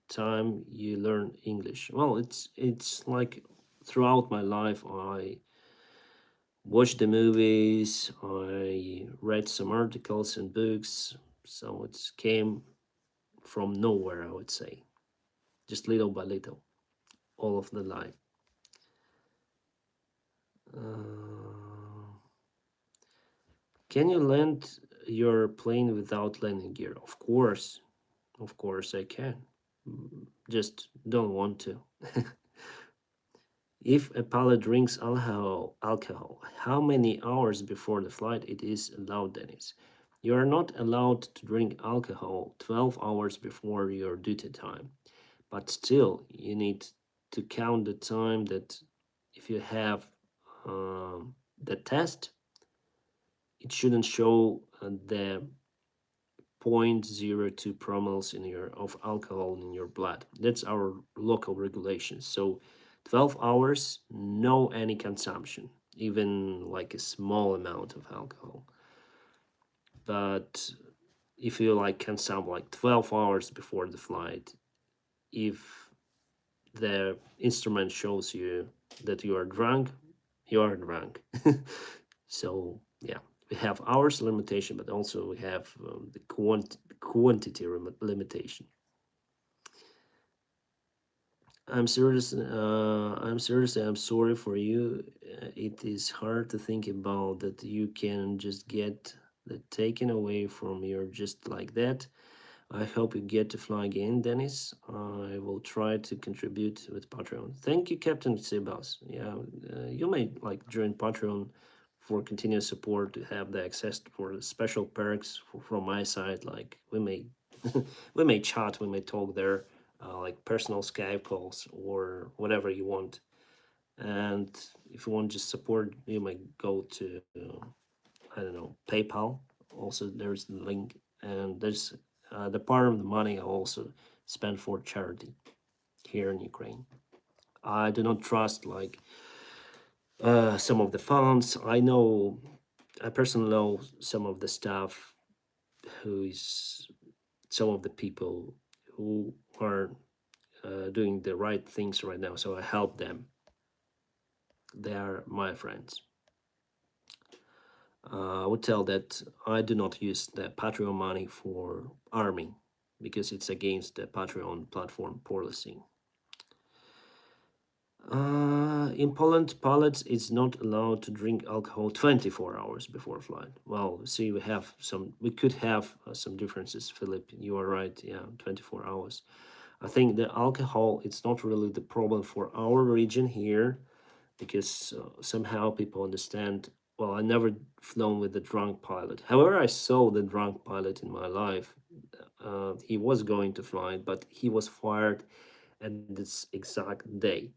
time you learn English? Well, it's like throughout my life, I watched the movies, I read some articles and books, so it came from nowhere, I would say, just little by little, all of the life. Uh, can you land your plane without landing gear? Of course I can. Just don't want to. If a pilot drinks alcohol, how many hours before the flight it is allowed, Dennis? You are not allowed to drink alcohol 12 hours before your duty time, but still, you need to count the time that if you have the test, it shouldn't show the 0.02 promils in your of alcohol in your blood. That's our local regulations. So 12 hours, no any consumption, even like a small amount of alcohol. But if you like consume like 12 hours before the flight, if the instrument shows you that you are drunk, you are drunk. So yeah, we have hours limitation, but also we have the quantity limitation. I'm serious. I'm serious. I'm sorry for you. It is hard to think about that you can just get that taken away from you just like that. I hope you get to fly again, Dennis. I will try to contribute with Patreon. Thank you, Captain Sebas. Yeah, you may like join Patreon for continuous support to have the access for the special perks from my side. Like we may, we may chat, we may talk there, like personal Skype calls or whatever you want. And if you want just support, you might go to I don't know, PayPal. Also, there's the link, and there's the part of the money I also spend for charity here in Ukraine. I do not trust like some of the funds. I personally know some of the staff who is some of the people who are doing the right things right now. So I help them. They are my friends. I would tell that I do not use the Patreon money for army because it's against the Patreon platform policy. In Poland, pilots is not allowed to drink alcohol 24 hours before flight. Well, see, we could have some differences, Philip. You are right. Yeah, 24 hours. I think the alcohol, it's not really the problem for our region here because somehow people understand. Well, I never flown with a drunk pilot. However, I saw the drunk pilot in my life. He was going to fly, but he was fired at this exact day.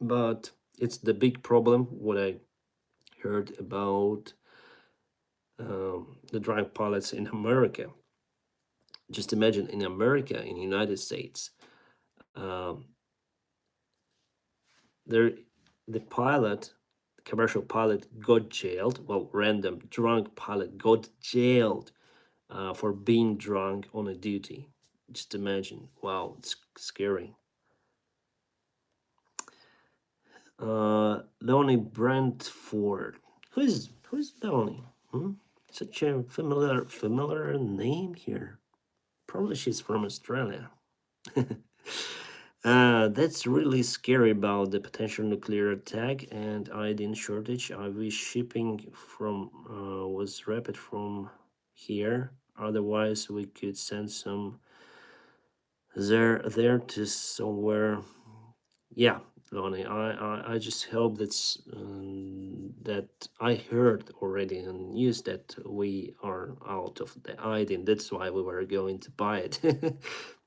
But it's the big problem what I heard about the drunk pilots in America. Just imagine in America, in the United States, um, there the pilot, the commercial pilot, got jailed. Well, random drunk pilot got jailed for being drunk on a duty. Just imagine. Wow, it's scary. Leonie Brentford. Who's Leonie? Hmm? Such a familiar name here. Probably she's from Australia. That's really scary about the potential nuclear attack and iodine shortage. I wish shipping from was rapid from here. Otherwise, we could send some there to somewhere. Yeah, Lonnie. I just hope that I heard already in news that we are out of the iodine. That's why we were going to buy it.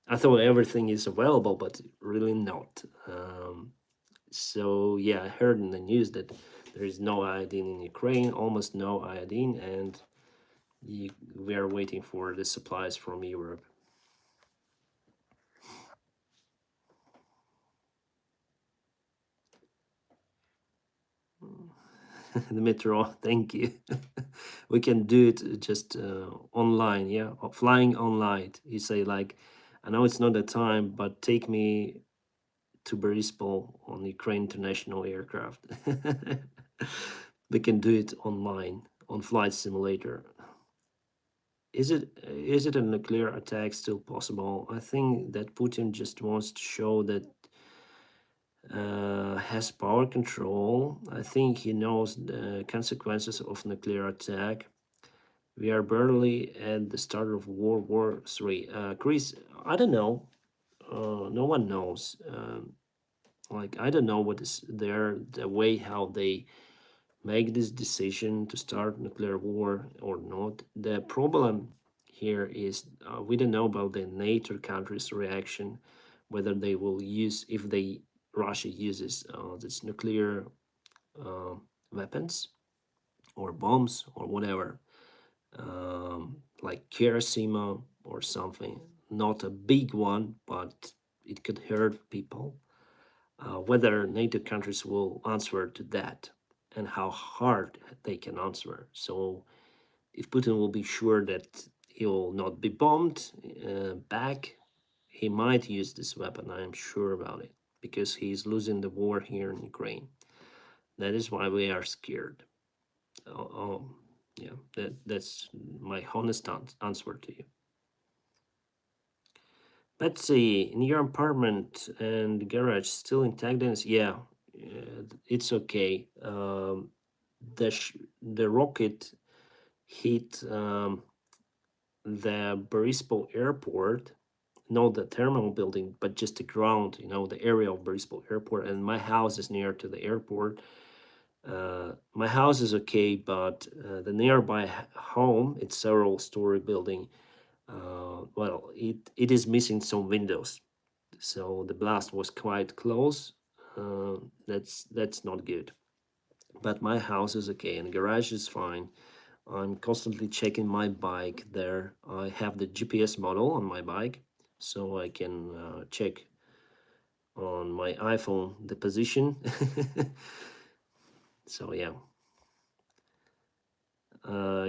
I thought everything is available, but really not. So yeah, I heard in the news that there is no iodine in Ukraine, almost no iodine, and we are waiting for the supplies from Europe. The metro, thank you. We can do it just online, yeah, flying online. You say like, I know it's not the time, but take me to Borispol on Ukraine International Aircraft. We can do it online on Flight Simulator. Is it a nuclear attack still possible? I think that Putin just wants to show that has power control. I think he knows the consequences of nuclear attack. We are barely at the start of World War III. Chris, I don't know. No one knows. Like I don't know what is the way how they make this decision to start nuclear war or not. The problem here is we don't know about the NATO countries' reaction, whether they will use if they Russia uses this nuclear uh, weapons or bombs or whatever, like Hiroshima or something. Not a big one, but it could hurt people. Whether NATO countries will answer to that and how hard they can answer. So, if Putin will be sure that he will not be bombed back, he might use this weapon. I am sure about it because he's losing the war here in Ukraine. That is why we are scared. Oh, yeah, that's my honest answer to you. Let's see, in your apartment and garage still intact, Dennis? Yeah, it's okay. The rocket hit the Boryspil airport, not the terminal building, but just the ground, the area of Boryspil airport. And my house is near to the airport. My house is okay, but the nearby home, it's several story building. Well, it is missing some windows, so the blast was quite close. That's not good. But my house is okay, and garage is fine. I'm constantly checking my bike there. I have the GPS model on my bike, so I can check on my iPhone the position. So yeah,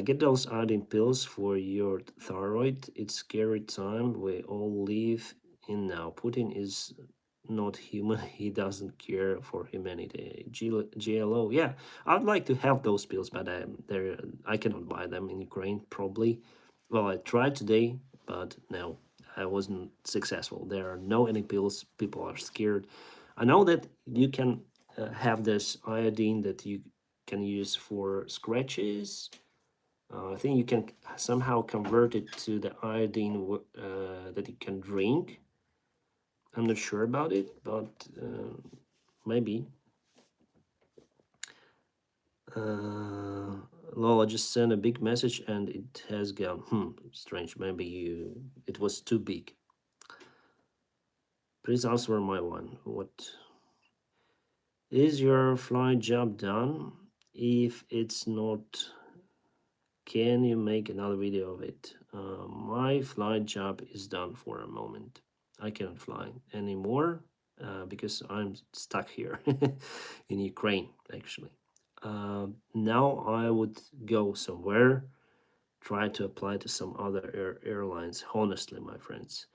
get those iodine pills for your thyroid. It's scary time we all live in now. Putin is not human. He doesn't care for humanity. GLO. Yeah, I'd like to have those pills, but I cannot buy them in Ukraine. Probably. Well, I tried today, but no, I wasn't successful. There are no any pills. People are scared. I know that you can have this iodine that you can use for scratches. I think you can somehow convert it to the iodine that you can drink. I'm not sure about it, but maybe. Uh, Lola just sent a big message and it has gone. Strange. Maybe it was too big. Please answer my one. What is your flying job done? If it's not, can you make another video of it? My flight job is done for a moment. I cannot fly anymore because I'm stuck here in Ukraine, actually. Now I would go somewhere, try to apply to some other airlines, honestly, my friends,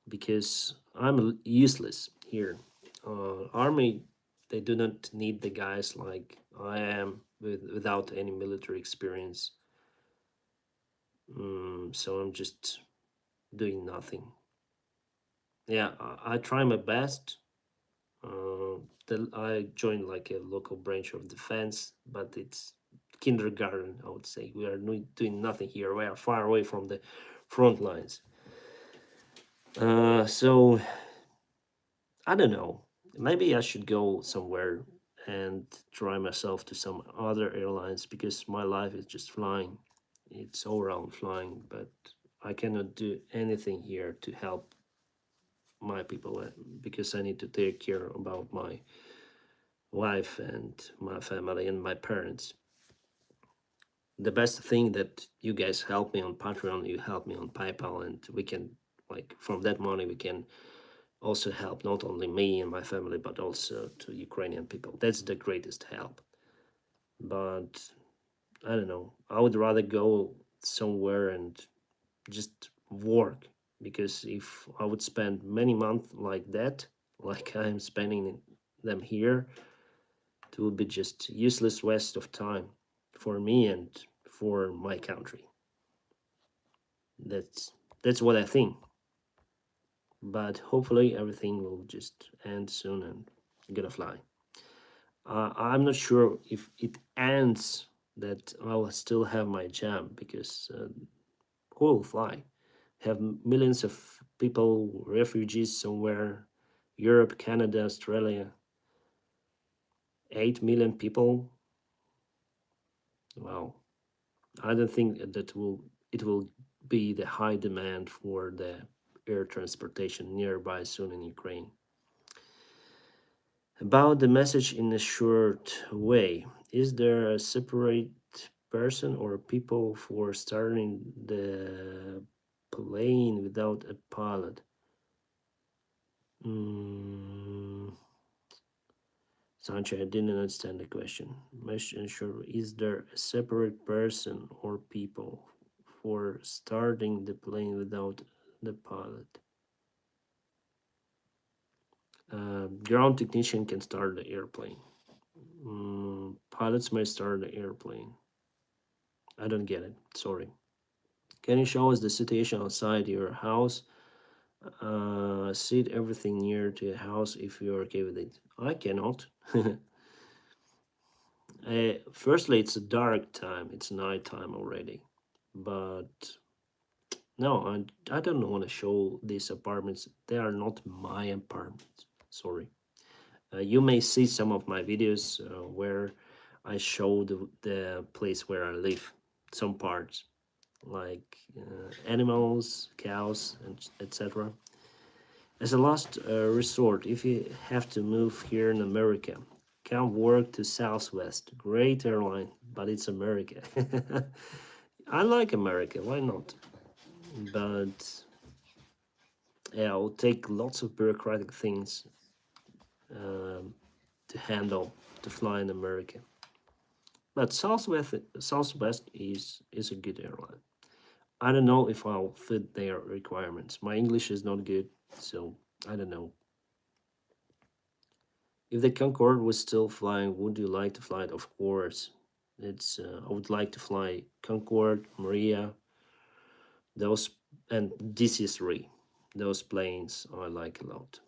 because I'm useless here. Army, they do not need the guys like I am without any military experience. So I'm just doing nothing. Yeah, I try my best. I joined like a local branch of defense, but it's kindergarten, I would say. We are doing nothing here. We are far away from the front lines. So I don't know. Maybe I should go somewhere and try myself to some other airlines because my life is just flying. It's all around flying, but I cannot do anything here to help my people because I need to take care about my wife and my family and my parents. The best thing that you guys help me on Patreon, you help me on PayPal, and we can like from that money we can also help not only me and my family but also to Ukrainian people. That's the greatest help. But I don't know. I would rather go somewhere and just work because if I would spend many months like that, like I'm spending them here, it would be just useless waste of time for me and for my country. That's what I think. But hopefully everything will just end soon and gonna fly. I'm not sure if it ends that I'll still have my job because who will fly? Have millions of people, refugees somewhere, Europe, Canada, Australia. 8 million people. Well, I don't think that will it will be the high demand for the air transportation nearby soon in Ukraine. About the message in a short way, is there a separate person or people for starting the plane without a pilot? Mm, Sancho, I didn't understand the question. Message sure, is there a separate person or people for starting the plane without the pilot? Ground technician can start the airplane. Pilots may start the airplane. I don't get it. Sorry. Can you show us the situation outside your house? Sit everything near to the house if you're okay with it. I cannot. Firstly, it's a dark time. It's night time already. But no, I don't want to show these apartments. They are not my apartments. Sorry. You may see some of my videos where I show the place where I live, some parts like animals, cows, and etc. As a last resort, if you have to move here in America, come work to Southwest. Great airline, but it's America. I like America. Why not? But yeah, it'll take lots of bureaucratic things um, to handle to fly in America. But Southwest is a good airline. I don't know if I'll fit their requirements. My English is not good, so I don't know. If the Concorde was still flying, would you like to fly it? Of course. It's I would like to fly Concorde, Maria, those and DC-3. Those planes I like a lot.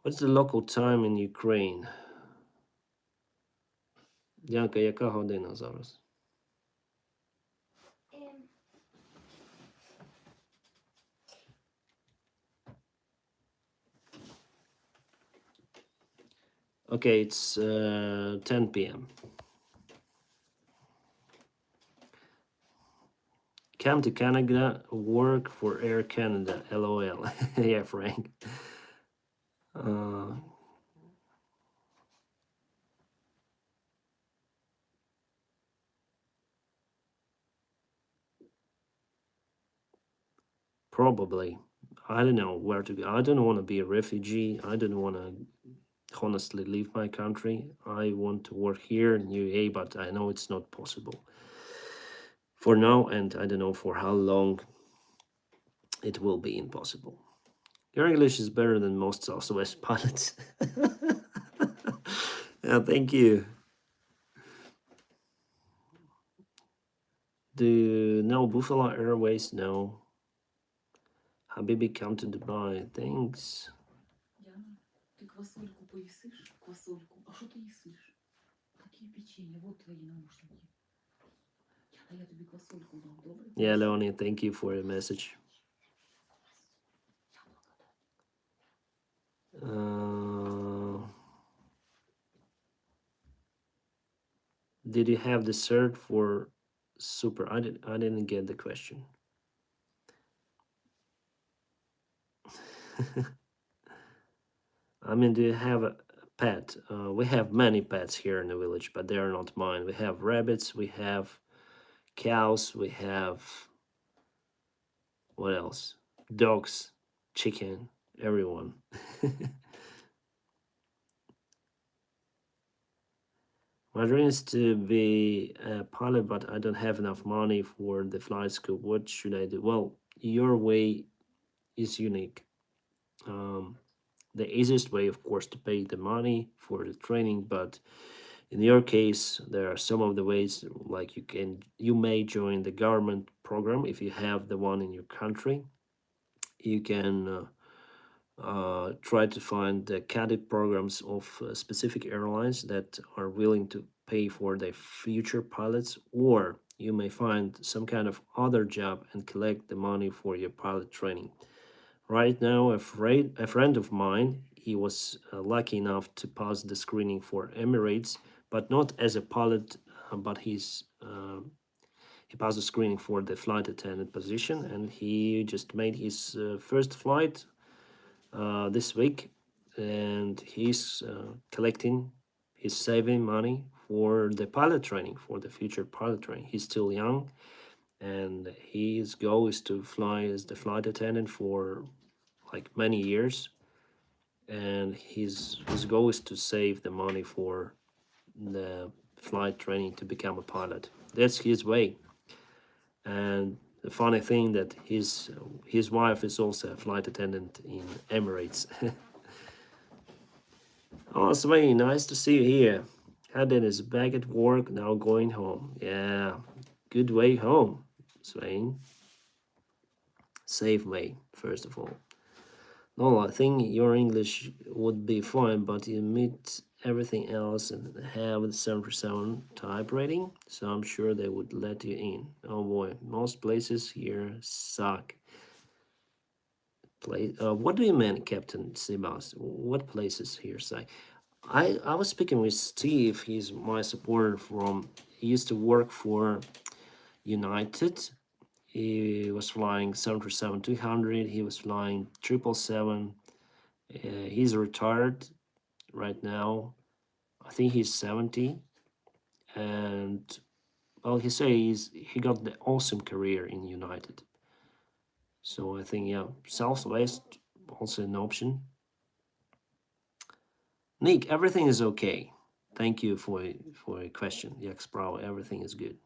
What's the local time in Ukraine? Янка, яка година зараз? Okay, it's 10 p.m. Come to Canada, work for Air Canada. LOL. Yeah, Frank. Uh, Probably. I don't know where to go. I don't want to be a refugee. I don't want to honestly leave my country. I want to work here in UAE, but I know it's not possible for now, and I don't know for how long it will be impossible. Your English is better than most Southwest pilots. Yeah, thank you. Do you know Buffalo Airways? No. Habibi, come to Dubai. Thanks. Яна, ты квасольку поїсиш? Квасольку. А що ти їсиш? Какие печенья? Вот твої наушники. Яна, я тобі квасольку дам, добре? Yeah, Leonie, thank you for your message. Did you have the cert for super? I didn't get the question. I mean, do you have a pet? We have many pets here in the village, but they are not mine. We have rabbits, we have cows, we have what else? Dogs, chicken, everyone. My dream is to be a pilot, but I don't have enough money for the flight school. What should I do? Well, your way is unique. Um, the easiest way, of course, to pay the money for the training, but in your case, there are some of the ways like you may join the government program if you have the one in your country. You can try to find the cadet programs of specific airlines that are willing to pay for their future pilots, or you may find some kind of other job and collect the money for your pilot training. Right now, a friend of mine he was lucky enough to pass the screening for Emirates, but not as a pilot, but he passed the screening for the flight attendant position, and he just made his first flight this week, and he's saving money for the pilot training, for the future pilot training. He's still young, and his goal is to fly as the flight attendant for like many years, and his goal is to save the money for the flight training to become a pilot. That's his way. And the funny thing that his wife is also a flight attendant in Emirates. Oh, Swain, nice to see you here. Hadden is back at work, now going home. Yeah, good way home, Swain. Safe way, first of all. No, I think your English would be fine, but you meet everything else and have the 747 type rating, so I'm sure they would let you in. Oh boy, most places here suck. What do you mean, Captain Sebas? What places here suck? I was speaking with Steve. He's my supporter from. He used to work for United. He was flying 737-200. He was flying 777. He's retired right now. I think he's 70, and well, he says he got the awesome career in United. So I think yeah, Southwest also an option. Nick, everything is okay. Thank you for a question. Yes, bro, everything is good.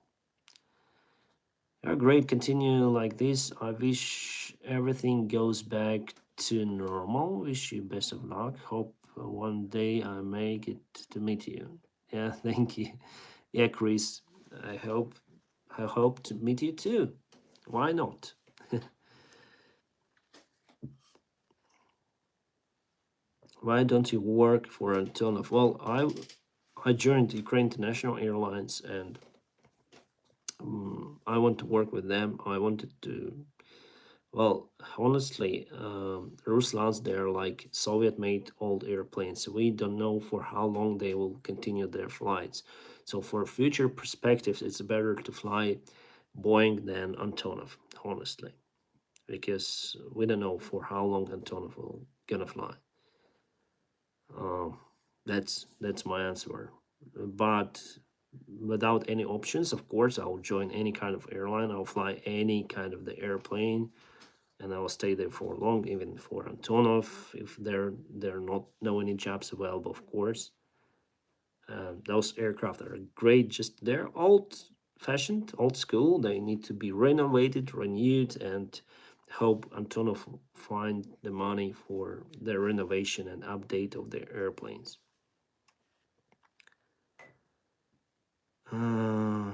Great. Continue like this. I wish everything goes back to normal. Wish you best of luck. Hope one day I make it to meet you. Yeah, thank you. Yeah, Chris. I hope I hope to meet you too. Why not? Why don't you work for Antonov? Well, I joined Ukraine International Airlines, and I want to work with them. I wanted to. Well, honestly, Ruslans, they're like Soviet made old airplanes. We don't know for how long they will continue their flights. So, for future perspectives, it's better to fly Boeing than Antonov, honestly, because we don't know for how long Antonov will gonna fly. Um, that's my answer. But without any options, of course, I'll join any kind of airline. I'll fly any kind of the airplane, and I will stay there for long, even for Antonov, if there are not no any jobs available, of course. Those aircraft are great, just they're old fashioned, old school. They need to be renovated, renewed, and hope Antonov find the money for the renovation and update of their airplanes. Uh,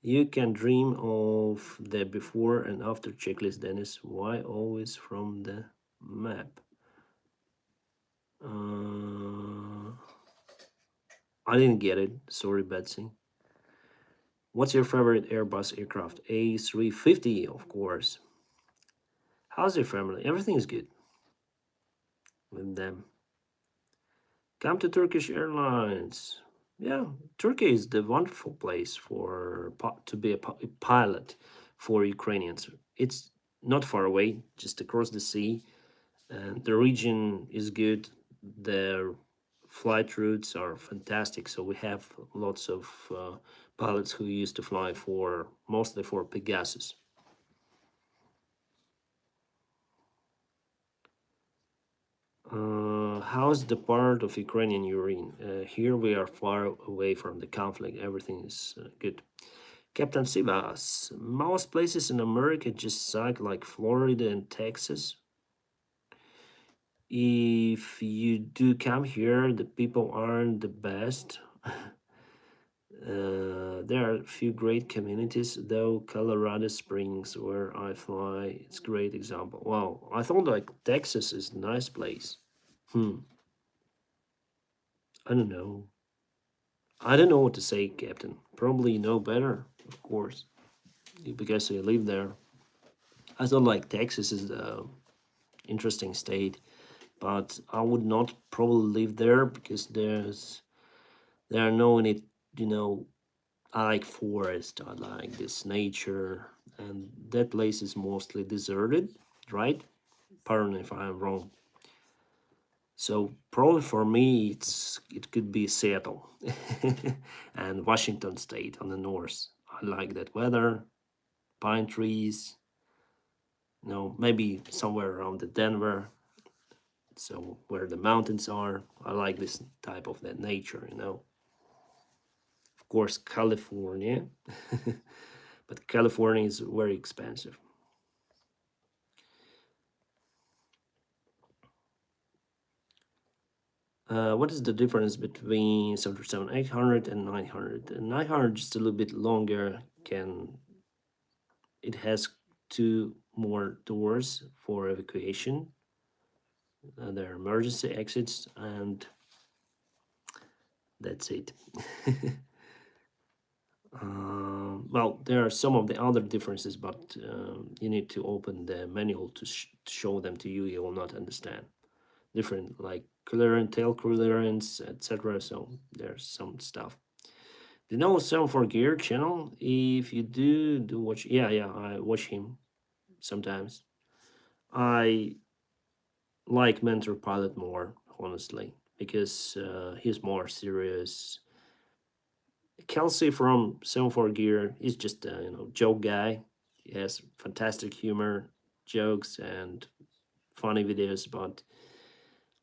you can dream of the before and after checklist, Dennis. Why always from the map? Uh, I didn't get it. Sorry, Betsy. What's your favorite Airbus aircraft? A350, of course. How's your family? Everything is good with them. Come to Turkish Airlines. Yeah, Turkey is the wonderful place for to be a pilot for Ukrainians. It's not far away, just across the sea, and the region is good. Their flight routes are fantastic, so we have lots of pilots who used to fly for mostly for Pegasus. How's the part of Ukrainian you're in? Here we are far away from the conflict. Everything is good. Captain Sivas, most places in America just suck, like Florida and Texas. If you do come here, the people aren't the best. There are a few great communities, though Colorado Springs, where I fly, it's a great example. Wow, I thought like Texas is a nice place. Hmm, I don't know. I don't know what to say, Captain. Probably you know better, of course, because you live there. I thought like Texas is the interesting state. but I would not probably live there because there are no any, you know, I like forest, I like this nature, and that place is mostly deserted, right? Pardon if I'm wrong. So probably for me, it could be Seattle and Washington State on the north. I like that weather, pine trees, maybe somewhere around the Denver, so where the mountains are. I like this type of that nature. Of course, California, but California is very expensive. What is the difference between 737 800 and 900? And 900 just a little bit longer. It has two more doors for evacuation. There are emergency exits, and that's it. Well, there are some of the other differences, but you need to open the manual to show them to you. You will not understand. Different, like clearance, tail clearance, etc. So there's some stuff. Do you know 7 for Gear channel? If you do watch, yeah, I watch him sometimes. I like Mentor Pilot more, honestly, because he's more serious. Kelsey from 7 for Gear is just a joke guy. He has fantastic humor, jokes, and funny videos. But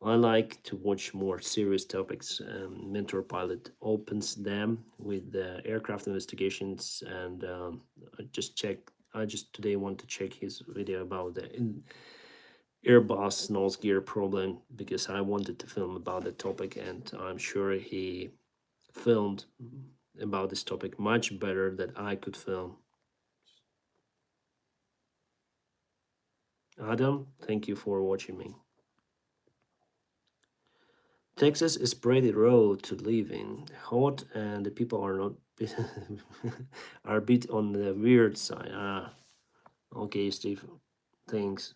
I like to watch more serious topics. Mentor Pilot opens them with aircraft investigations, and I just check. I just today want to check his video about the Airbus nose gear problem because I wanted to film about the topic, and I'm sure he filmed about this topic much better than I could film. Adam, thank you for watching me. Texas is pretty road to live in, hot, and the people are not are a bit on the weird side. Okay, Steve, thanks.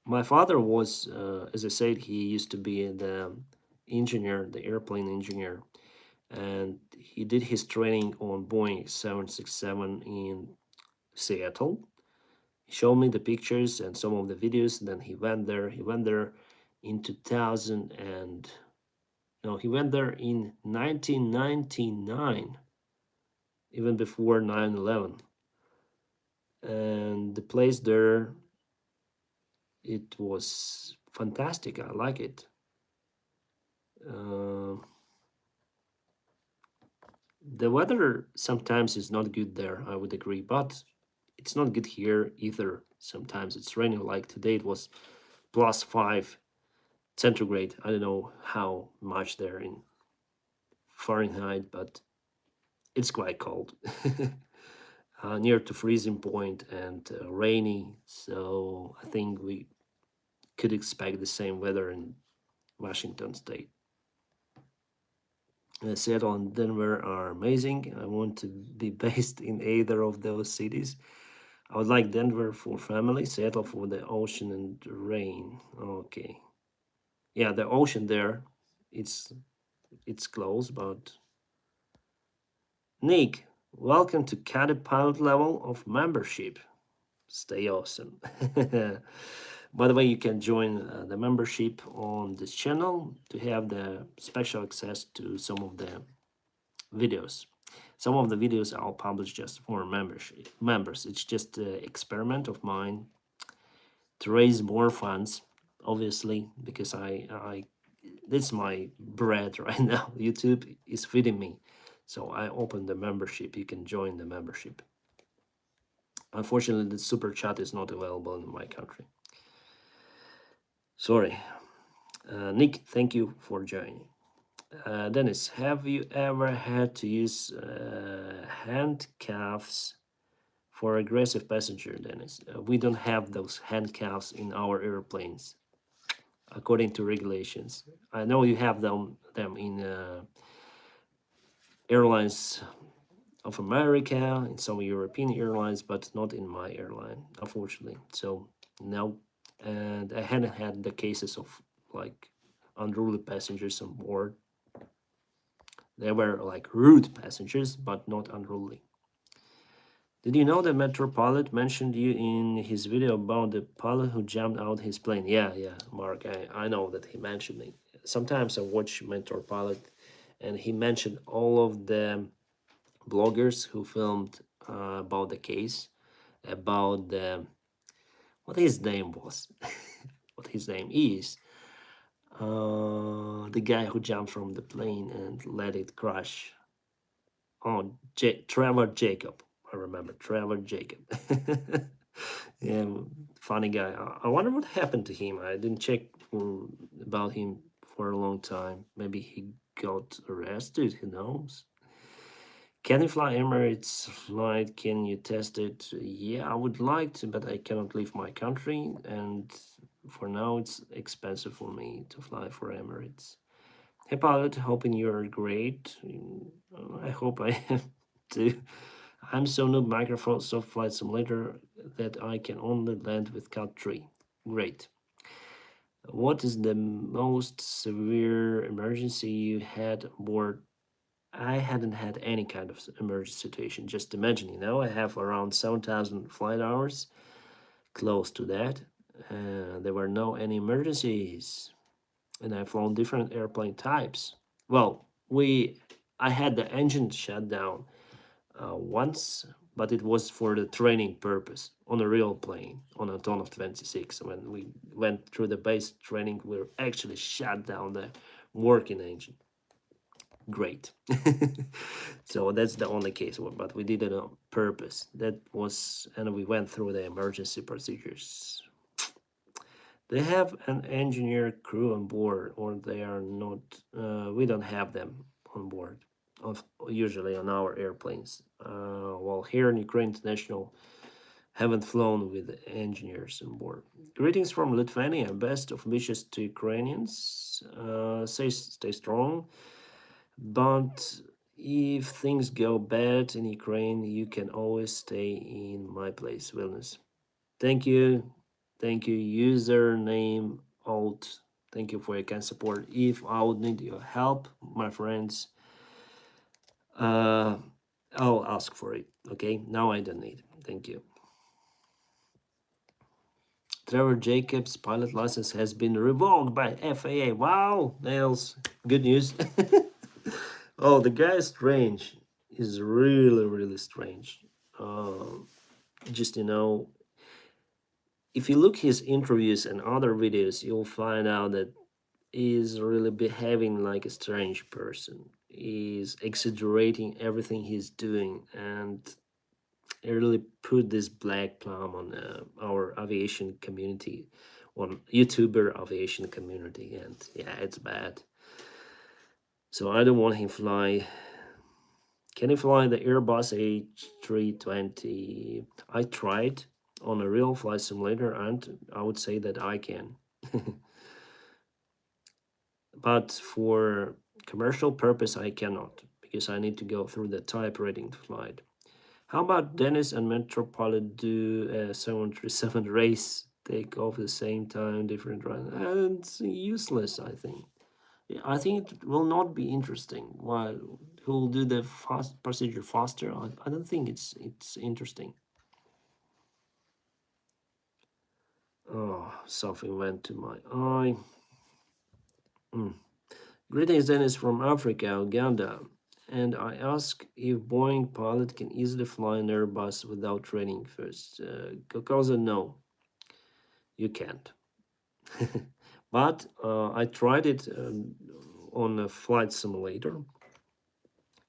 My father was, as I said, he used to be the engineer, the airplane engineer, and he did his training on Boeing 767 in Seattle. He showed me the pictures and some of the videos. Then he went there. He went there in 2000 and no, he went there in 1999, even before 9/11. And the place there, it was fantastic. I like it. Uh, the weather sometimes is not good there, I would agree, but it's not good here either. Sometimes it's raining, like today it was +5 centigrade. I don't know how much there in Fahrenheit, but it's quite cold. Near to freezing point and rainy. So I think we could expect the same weather in Washington State. Seattle and Denver are amazing. I want to be based in either of those cities. I would like Denver for family, Seattle for the ocean and rain. Okay. Yeah, the ocean there, it's it's close, but Nick, welcome to Caddy Pilot level of membership. Stay awesome. By the way, you can join the membership on this channel to have the special access to some of the videos. Some of the videos I'll publish just for membership members. It's just an experiment of mine to raise more funds, obviously, because I this is my bread right now. YouTube is feeding me. So I opened the membership. You can join the membership. Unfortunately, the super chat is not available in my country. Sorry. Nick, thank you for joining. Dennis, have you ever had to use handcuffs for aggressive passenger, Dennis? We don't have those handcuffs in our airplanes, according to regulations. I know you have them in airlines of America, in some European airlines, but not in my airline, unfortunately. So no, and I hadn't had the cases of like unruly passengers on board. They were like rude passengers, but not unruly. Did you know that Metro pilot mentioned you in his video about the pilot who jumped out his plane? Yeah, yeah, Mark, I know that he mentioned me. Sometimes I watch Mentor Pilot, and he mentioned all of the bloggers who filmed about the case, about the what his name was, what his name is, the guy who jumped from the plane and let it crash. Oh, Trevor Jacob. I remember Trevor Jacob. Yeah, funny guy. I wonder what happened to him. I didn't check about him for a long time. Maybe he got arrested. Who knows? Can you fly Emirates flight? Can you test it? Yeah, I would like to, but I cannot leave my country, and for now, it's expensive for me to fly for Emirates. Hey, pilot, hoping you're great. I hope I am too. I'm so noob Microsoft Flight Simulator that I can only land with Cat 3. Great. What is the most severe emergency you had aboard? I hadn't had any kind of emergency situation. Just imagine, I have around 7,000 flight hours, close to that. There were no any emergencies, and I've flown different airplane types. Well, I had the engine shut down once, but it was for the training purpose on a real plane on a ton of 26. When we went through the base training, we actually shut down the working engine. Great. So that's the only case, but we did it on purpose. That was, and we went through the emergency procedures. They have an engineer crew on board, or they are not. We don't have them on board, of usually on our airplanes. While here in Ukraine International, haven't flown with engineers on board. Greetings from Lithuania. Best of wishes to Ukrainians. Stay strong. But if things go bad in Ukraine, you can always stay in my place, Vilnius. Thank you. Thank you, username alt. Thank you for your kind support. If I would need your help, my friends, uh, I'll ask for it. Okay, now I don't need. Thank you. Trevor Jacobs' pilot license has been revoked by FAA. Wow, Nails, good news. Oh, the guy is strange. He's really, really strange. Just if you look his interviews and other videos, you'll find out that he's really behaving like a strange person. He's exaggerating everything he's doing, and he really put this black plum on our aviation community, on YouTuber aviation community, and yeah, it's bad. So I don't want him fly. Can you fly the Airbus A320? I tried on a real flight simulator, and I would say that I can. But for commercial purpose, I cannot because I need to go through the type rating flight. How about Dennis and Metropolitan do a 737 race take off the same time, different run? And it's useless, I think. Yeah, I think it will not be interesting. Why? Who'll do the fast procedure faster? I don't think it's interesting. Oh, something went to my eye. Mm. Greetings, Dennis from Africa, Uganda. And I ask if Boeing pilot can easily fly an Airbus without training first. Kokoza, no, you can't. But I tried it on a flight simulator,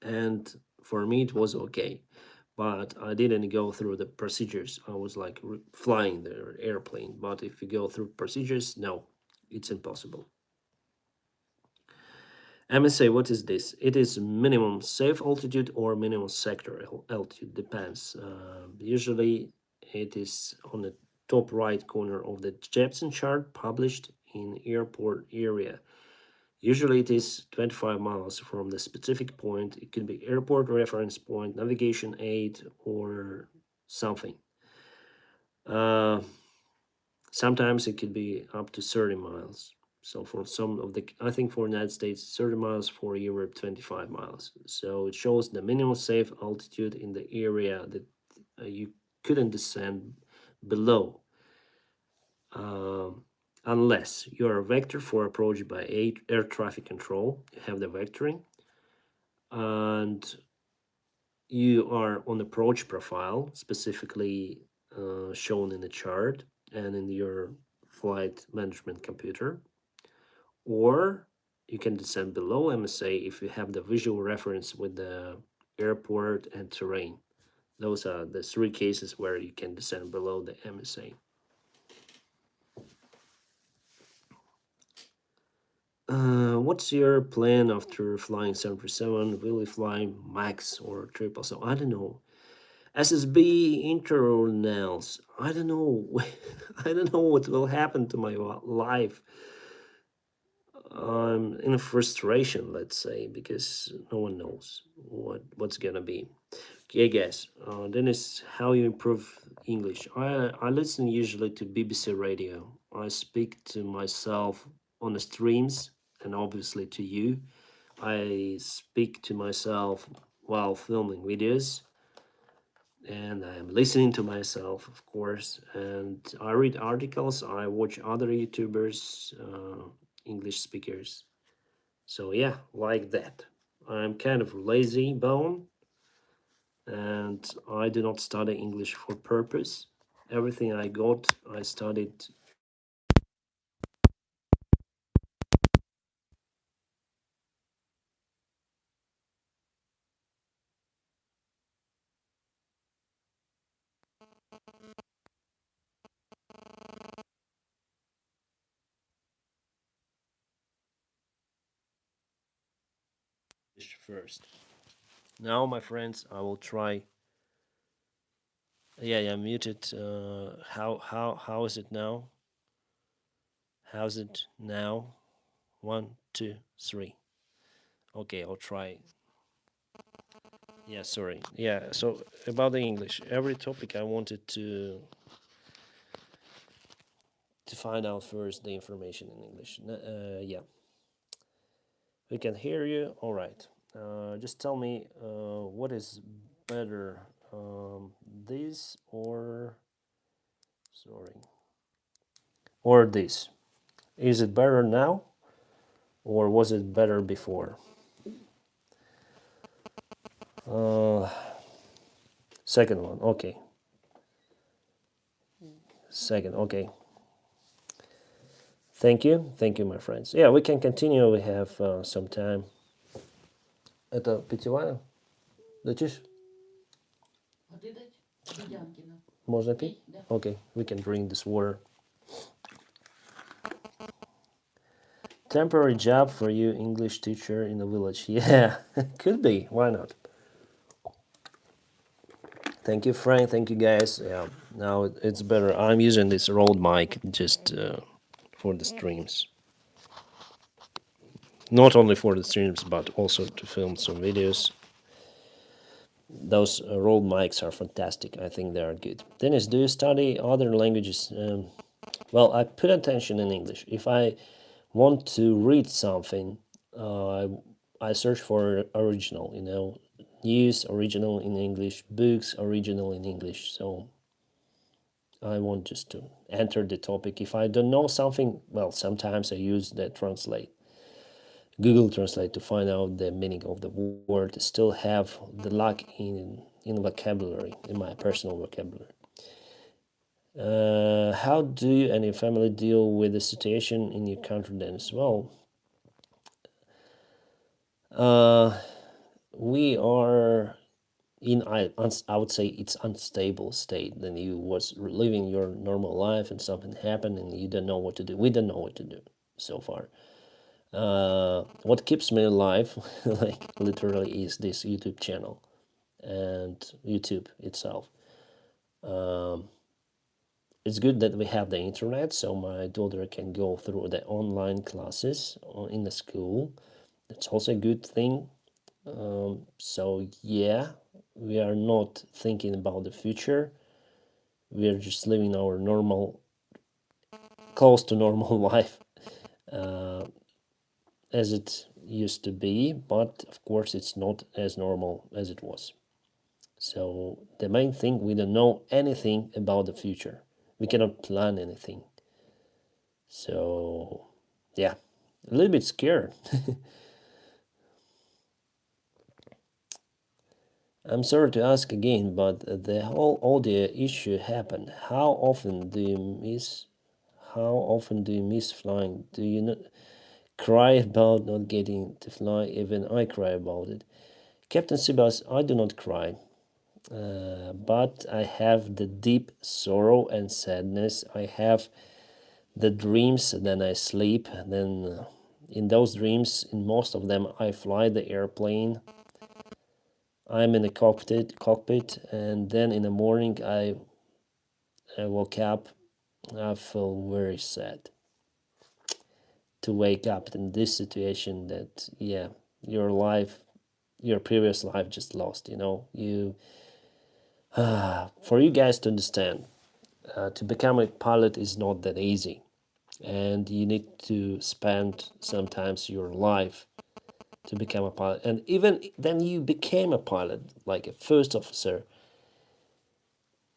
and for me it was okay. But I didn't go through the procedures. I was like flying the airplane. But if you go through procedures, no, it's impossible. MSA, what is this? It is minimum safe altitude or minimum sector altitude, depends. Usually it is on the top right corner of the Jepson chart published in airport area. Usually it is 25 miles from the specific point. It could be airport reference point, navigation aid, or something. Uh, Sometimes it could be up to 30 miles. So for some of the, I think for United States, 30 miles, for Europe, 25 miles. So it shows the minimum safe altitude in the area that you couldn't descend below, um, unless you're a vector for approach by air traffic control. You have the vectoring, and you are on approach profile, specifically shown in the chart and in your flight management computer, or you can descend below MSA if you have the visual reference with the airport and terrain. Those are the three cases where you can descend below the MSA. What's your plan after flying 737? Will you fly Max or triple? So I don't know. SSB internals. I don't know. I don't know what will happen to my life. I'm in a frustration, let's say, because no one knows what's gonna be. Okay, guys. Then is how you improve English. I listen usually to BBC Radio. I speak to myself on the streams, and obviously to you. I speak to myself while filming videos, and I'm listening to myself, of course. And I read articles. I watch other YouTubers, English speakers. So yeah, like that. I'm kind of lazy bone, and I do not study English for purpose. Everything I got, I studied. English first. Now, my friends, I will try. Yeah, yeah, muted. How is it now? How's it now? One, two, three. Okay, I'll try. Yeah, sorry. Yeah, so about the English, every topic I wanted to find out first the information in English. Yeah, we can hear you. All right. Just tell me what is better, this or sorry, or this. Is it better now, or was it better before? Uh, Second one. Okay. Second. Okay. Thank you. Thank you, my friends. Yeah, we can continue. We have some time. Это питьевая? Летишь? Воды дать? Водянкина. Можно пить? Пей, да. Okay, we can drink this water. Temporary job for you, English teacher in a village. Yeah, could be. Why not? Thank you, Frank. Thank you, guys. Yeah, now it's better. I'm using this Rode mic just for the streams. Not only for the streams, but also to film some videos. Those Rode mics are fantastic. I think they are good. Dennis, do you study other languages? Well, I put attention in English. If I want to read something, I search for original, news original in English, books original in English. So I want just to enter the topic. If I don't know something, well, sometimes I use the translate, Google Translate to find out the meaning of the word. Still have the luck in vocabulary, in my personal vocabulary. How do you and your family deal with the situation in your country then as well? We are in I would say it's unstable state. Then you was living your normal life and something happened and you don't know what to do. We don't know what to do so far. What keeps me alive, like literally, is this YouTube channel and YouTube itself. It's good that we have the internet, so my daughter can go through the online classes in the school. It's also a good thing. So yeah, we are not thinking about the future. We are just living our normal close to normal life uh, as it used to be, but of course it's not as normal as it was. So the main thing, we don't know anything about the future. We cannot plan anything. So yeah, a little bit scared. I'm sorry to ask again, but the whole audio issue happened. How often do you miss flying? Do you not cry about not getting to fly? Even I cry about it. Captain Sebas, I do not cry. But I have the deep sorrow and sadness. I have the dreams, then I sleep, then in those dreams, in most of them, I fly the airplane. I'm in the cockpit, and then in the morning, I woke up. I feel very sad to wake up in this situation. That yeah, your life, your previous life, just lost. For you guys to understand, to become a pilot is not that easy, and you need to spend sometimes your life to become a pilot. And even then you became a pilot, like a first officer,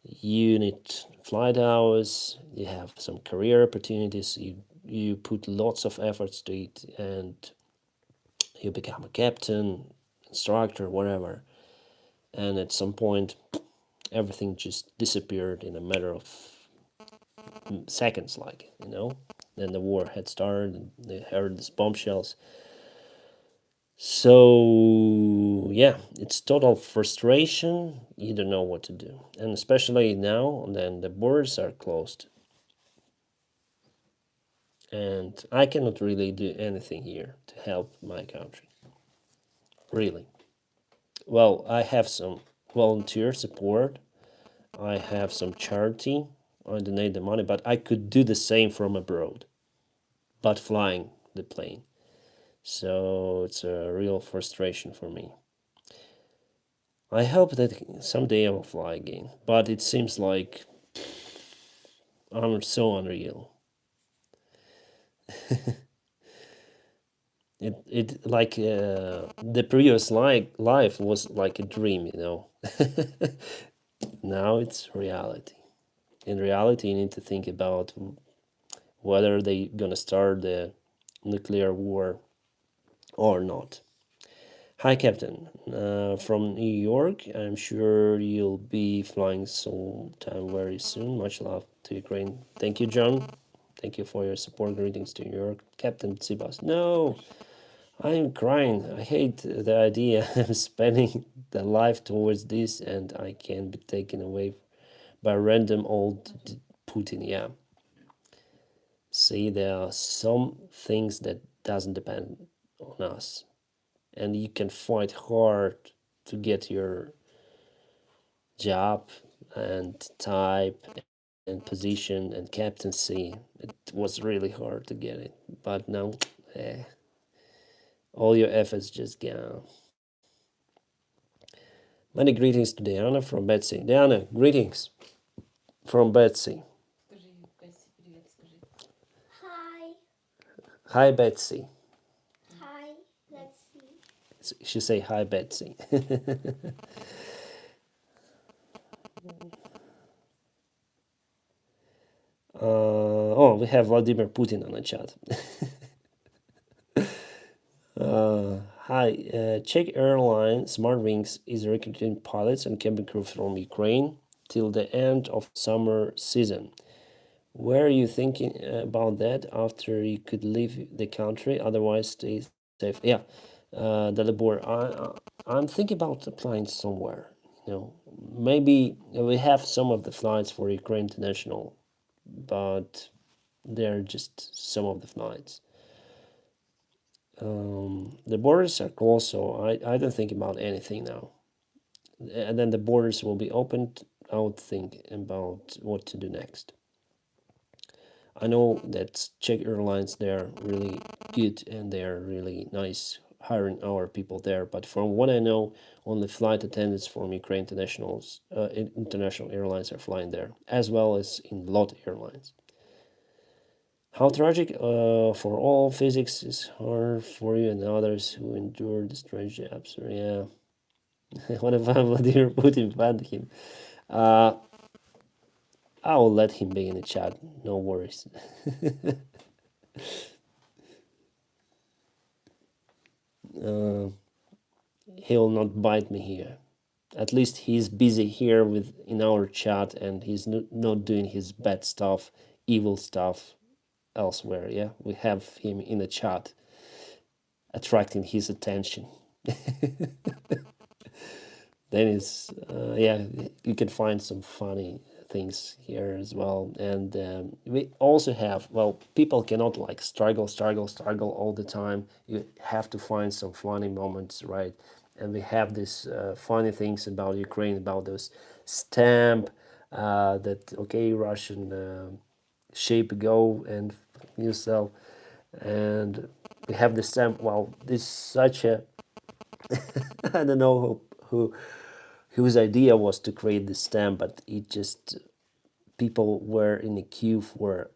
you need flight hours, you have some career opportunities, you put lots of efforts to it, and you become a captain, instructor, whatever. And at some point, everything just disappeared in a matter of seconds, Then the war had started, and they heard these bombshells. So yeah, it's total frustration. You don't know what to do, and especially now, then the borders are closed, and I cannot really do anything here to help my country. Really, well, I have some volunteer support. I have some charity. I donate the money, but I could do the same from abroad, but flying the plane. So it's a real frustration for me. I hope that someday I will fly again, but it seems like I'm so unreal. It like the previous life was like a dream. Now it's reality. In reality, you need to think about whether they gonna start the nuclear war or not. Hi, Captain. From New York. I'm sure you'll be flying sometime very soon. Much love to Ukraine. Thank you, John. Thank you for your support. Greetings to New York. Captain Tsibas. No, I'm crying. I hate the idea of spending the life towards this and I can be taken away by random old Putin. Yeah. See, there are some things that doesn't depend on us. And you can fight hard to get your job and type and position and captaincy. It was really hard to get it, but now eh, all your efforts just gone. Many greetings to Diana from Betsy. Diana, greetings from Betsy. Скажи, Бесси, привет, скажи. Hi. Hi, Betsy. Hi, let's see. She say hi, Betsy. Oh, we have Vladimir Putin on the chat. Hi, Czech airline Smartwings is recruiting pilots and cabin crew from Ukraine till the end of summer season. Were you thinking about that after you could leave the country? Otherwise, stay safe. Yeah, Dalibor, I'm thinking about applying somewhere. Maybe we have some of the flights for Ukraine International, but they're just some of the flights. The borders are closed, so I don't think about anything now. And then the borders will be opened. I would think about what to do next. I know that Czech Airlines, they're really good and they're really nice hiring our people there. But from what I know, only flight attendants from Ukraine international airlines are flying there, as well as in LOT Airlines. How tragic for all physics is hard for you and others who endure the strange jobs. Yeah. What if I Vladimir Putin banned him? Uh, I will let him be in the chat. No worries. uh, he'll not bite me here. At least he's busy here with in our chat, and he's not doing his bad stuff, evil stuff elsewhere. Yeah, we have him in the chat, attracting his attention. Then it's yeah, you can find some funny things here as well. And we also have, well, people cannot like struggle all the time. You have to find some funny moments, right? And we have this funny things about Ukraine, about those stamp that okay, Russian shape go and you sell. And we have the stamp. Well, this is such a I don't know whose idea was to create this stamp, but it just people were in a queue for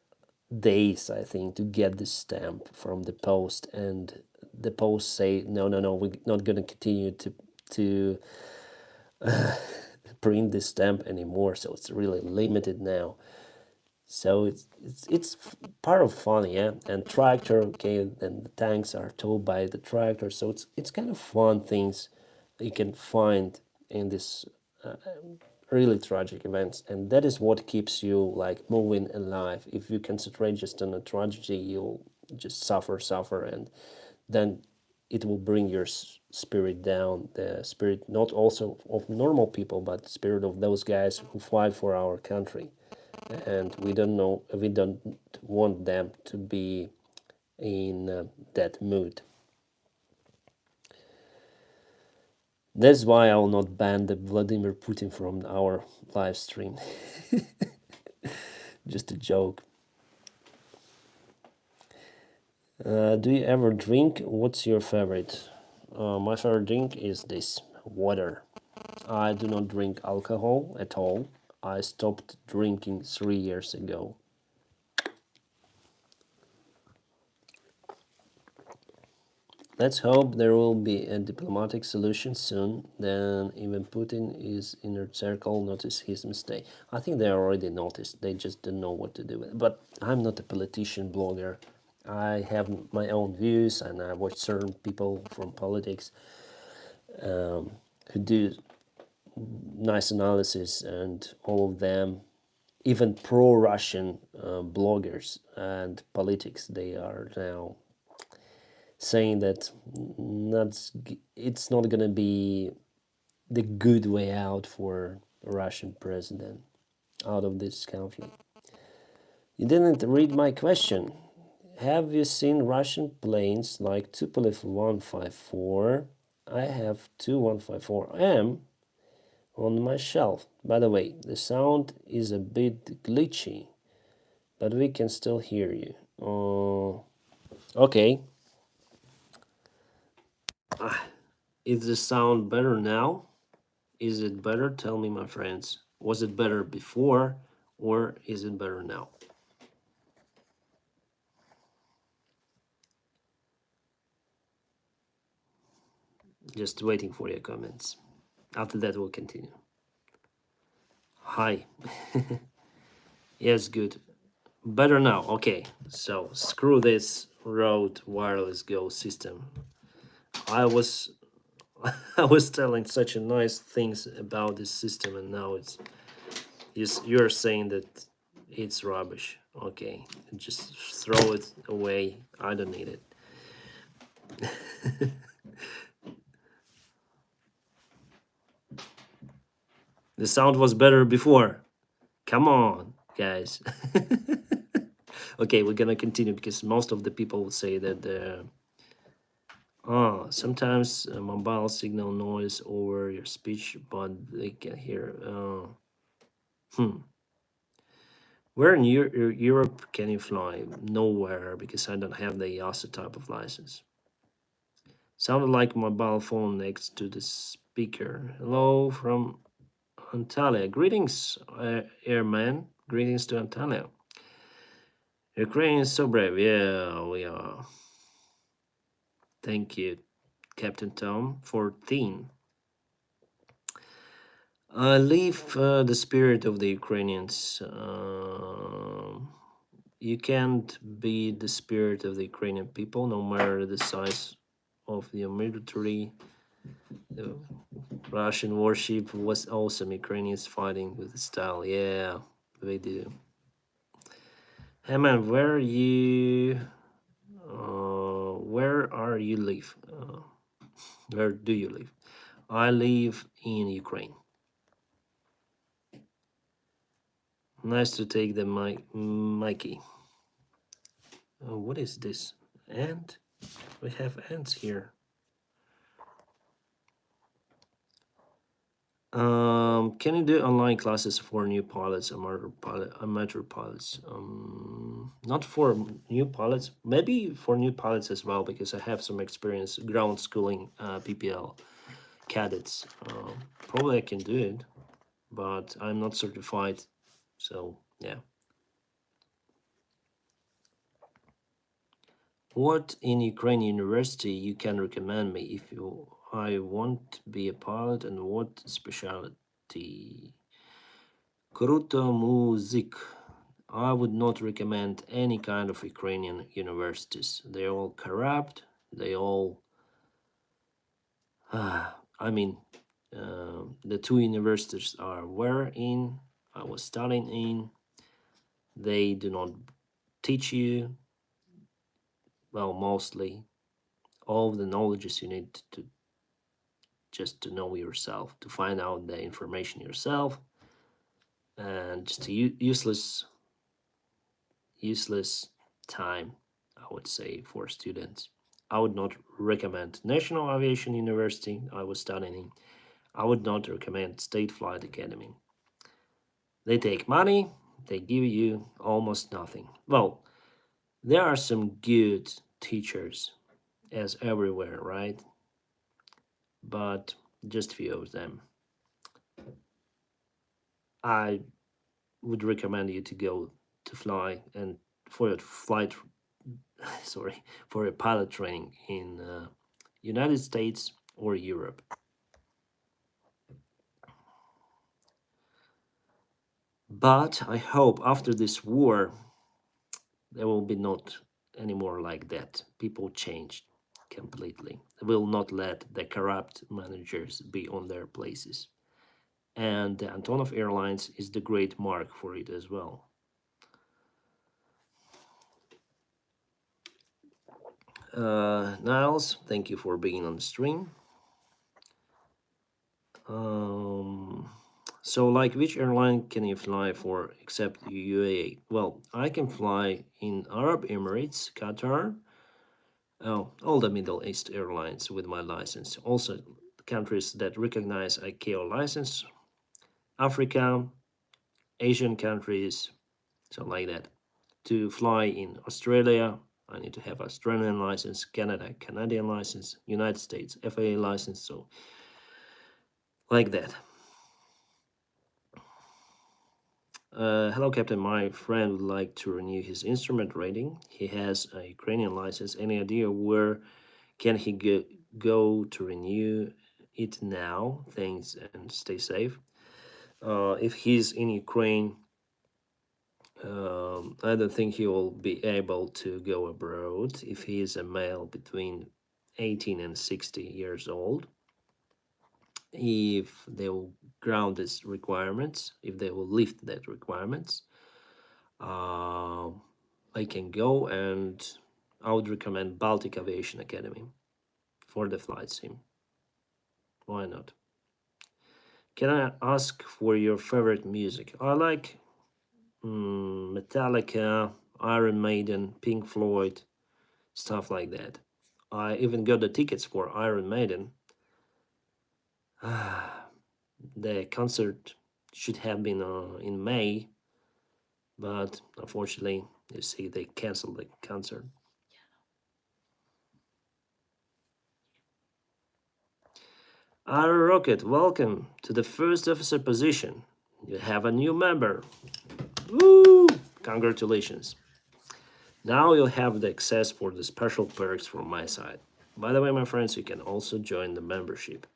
days, I think, to get this stamp from the post, and the post say no, we're not going to continue to print this stamp anymore, so it's really limited now. So it's part of fun, yeah. And tractor, okay, and the tanks are towed by the tractor, so it's kind of fun things you can find in this really tragic events, and that is what keeps you like moving alive. If you concentrate just on a tragedy, you'll just suffer, and then it will bring your spirit down, the spirit not also of normal people, but the spirit of those guys who fight for our country. And we don't want them to be in that mood. That's why I will not ban the Vladimir Putin from our live stream. Just a joke. Do you ever drink? What's your favorite? My favorite drink is this water. I do not drink alcohol at all. I stopped drinking 3 years ago. Let's hope there will be a diplomatic solution soon. Then even Putin is inner circle notice his mistake. I think they already noticed. They just don't know what to do with it. But I'm not a politician blogger. I have my own views, and I watch certain people from politics who do nice analysis, and all of them, even pro-Russian bloggers and politics, they are now saying that not it's not going to be the good way out for a Russian president out of this conflict. You didn't read my question. Have you seen Russian planes like Tupolev 154? I have two 154M on my shelf. By the way, the sound is a bit glitchy, but we can still hear you. Okay. Is the sound better now? Is it better? Tell me, my friends. Was it better before, or is it better now? Just waiting for your comments. After that, we'll continue. Hi. Yes, good. Better now. Okay. So screw this Rode Wireless Go system. I was I was telling such a nice things about this system, and now you're saying that it's rubbish. Okay, just throw it away. I don't need it. The sound was better before. Come on, guys. Okay, we're gonna continue because most of the people will say that sometimes mobile signal noise over your speech, but they can hear. Where in Europe can you fly? Nowhere, because I don't have the EASA type of license. Sounded like a mobile phone next to the speaker. Hello from Antalya. Greetings, airman. Greetings to Antalya. Ukraine is so brave. Yeah, we are. Thank you, Captain Tom, 14. I leave the spirit of the Ukrainians. You can't be the spirit of the Ukrainian people, no matter the size of your military. The Russian warship was awesome. Ukrainians fighting with style. Yeah, they do. Hey man, where are you live? Where do you live? I live in Ukraine. Nice to take the Mikey. Oh, what is this? Ant? We have ants here. Can you do online classes for new pilots, amateur pilots? Not for new pilots, maybe for new pilots as well, because I have some experience ground schooling PPL cadets. Probably I can do it, but I'm not certified. So yeah. What in Ukraine university you can recommend me if I want to be a pilot, and what specialty? Kruto Muzik. I would not recommend any kind of Ukrainian universities. They're all corrupt. They all, I mean, the two universities are were in. I was studying in. They do not teach you, well, mostly all of the knowledges you need to just to know yourself, to find out the information yourself, and just useless time, I would say, for students. I would not recommend National Aviation University I was studying in. I would not recommend State Flight Academy. They take money, they give you almost nothing. Well, there are some good teachers as everywhere, right? But just few of them. I would recommend you to go to fly and for your flight sorry, for a pilot training in United States or Europe. But I hope after this war there will be not anymore like that. People changed completely. They will not let the corrupt managers be on their places. And the Antonov Airlines is the great mark for it as well. Niles, thank you for being on the stream. Um, so, like, which airline can you fly for except UAE? Well, I can fly in Arab Emirates, Qatar, oh, all the Middle East airlines with my license. Also, countries that recognize ICAO license, Africa, Asian countries, so like that. To fly in Australia, I need to have Australian license, Canada, Canadian license, United States, FAA license, so like that. Hello, Captain. My friend would like to renew his instrument rating. He has a Ukrainian license. Any idea where can he go to renew it now? Thanks and stay safe. If he's in Ukraine, I don't think he will be able to go abroad if he is a male between 18 and 60 years old. If they will ground these requirements, if they will lift that requirements, uh, I can go, and I would recommend Baltic Aviation Academy for the flight sim. Why not? Can I ask for your favorite music? I like Metallica, Iron Maiden, Pink Floyd, stuff like that. I even got the tickets for Iron Maiden. The concert should have been in May, but unfortunately, you see, they canceled the concert. Our Rocket, welcome to the first officer position. You have a new member. Woo! Congratulations. Now you'll have the access for the special perks from my side. By the way, my friends, you can also join the membership.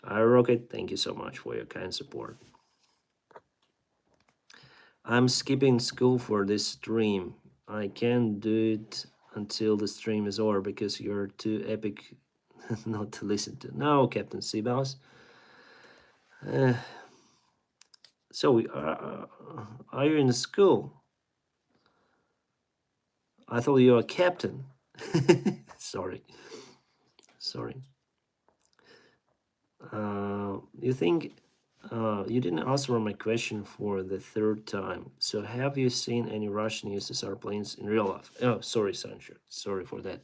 Rocket, thank you so much for your kind support. I'm skipping school for this stream. I can't do it until the stream is over because you're too epic not to listen to. No, Captain Seabass. Uh, so, are you in school? I thought you were a captain. Sorry, sorry. You think you didn't answer my question for the third time. So, have you seen any Russian USSR planes in real life? Oh, sorry, Sancho. Sorry for that.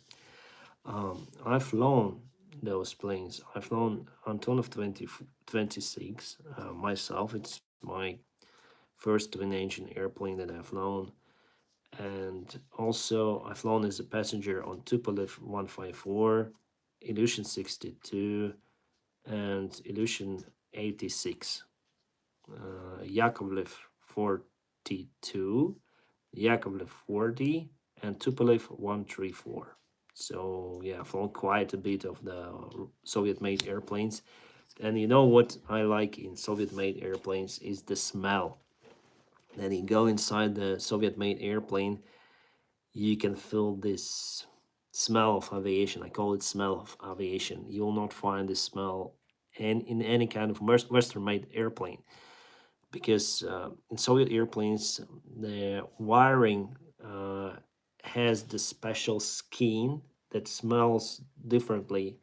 I've flown those planes. I've flown Antonov 26 myself. It's my first twin engine airplane that I've flown. And also, I've flown as a passenger on Tupolev 154, Illusion 62, and Illusion 86, Yakovlev 42, Yakovlev 40, and Tupolev 134. So yeah, I've flown quite a bit of the Soviet-made airplanes. And you know what I like in Soviet-made airplanes is the smell. Then you go inside the Soviet-made airplane, you can feel this smell of aviation. I call it smell of aviation. You will not find this smell in any kind of Western-made airplane because in Soviet airplanes, the wiring has the special skin that smells differently.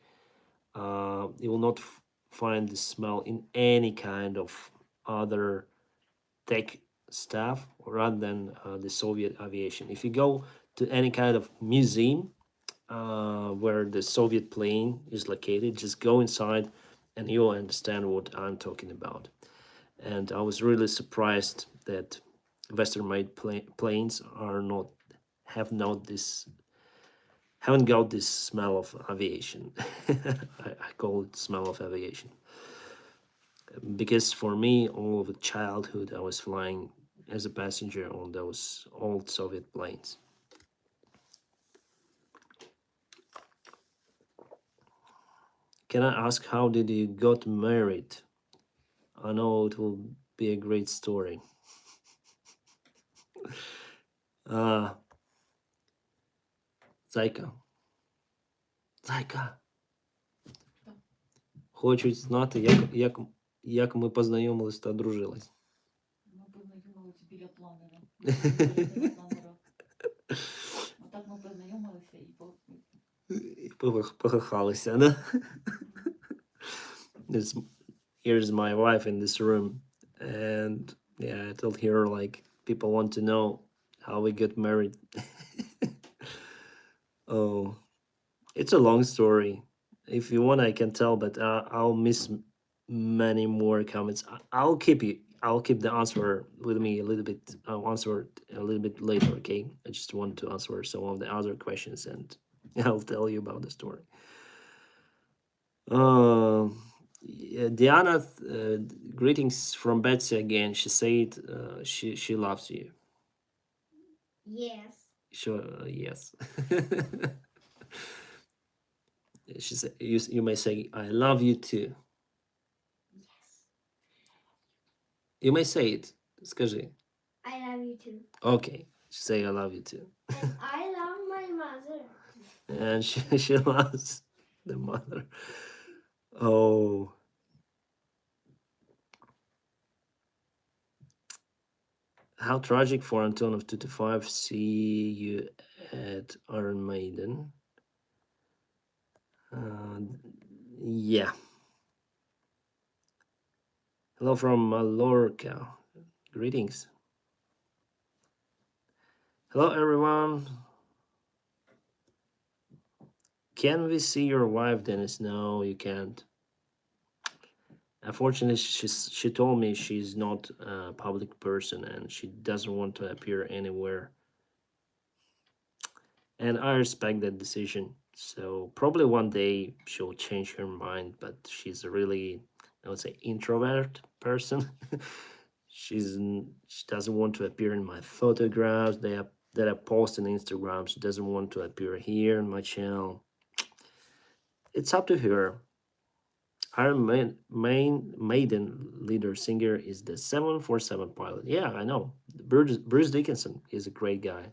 You will not find the smell in any kind of other tech stuff rather than the Soviet aviation. If you go to any kind of museum where the Soviet plane is located, just go inside and you'll understand what I'm talking about. And I was really surprised that Western-made planes are not have not this haven't got this smell of aviation. I call it smell of aviation because for me, all of childhood, I was flying as a passenger on those old Soviet planes. Can I ask how did you got married? I know it will be a great story. Uh, Зайка, Зайка, хочуть знати, як ми познайомились та одружились. Ми познайомилися біля планера. Біля планера. Отак ми познайомилися і Покохалися, да? Here's my wife in this room, and yeah, I told her like people want to know how we got married. Oh, it's a long story. If you want, I can tell, but I'll miss many more comments. I'll keep you. I'll keep the answer with me a little bit. I'll answer it a little bit later. Okay. I just want to answer some of the other questions, and I'll tell you about the story. Yeah, Diana, greetings from Betsy again. She said she loves you. Yes. Sure, yes. She said you may say I love you too. Yes. You may say it. Скажи. I love you too. Okay. Say I love you too. And I love my mother. And she loves the mother. Oh. How tragic for Anton of 225. See you at Iron Maiden. Yeah. Hello from Mallorca. Greetings. Hello, everyone. Can we see your wife, Dennis? No, you can't. Unfortunately, she told me she's not a public person and she doesn't want to appear anywhere. And I respect that decision. So probably one day she'll change her mind, but she's a really, I would say, introvert person. She doesn't want to appear in my photographs. They are that I post on Instagram. She doesn't want to appear here in my channel. It's up to her. Our main maiden leader singer is the 747 pilot. Yeah, I know. Bruce Dickinson is a great guy.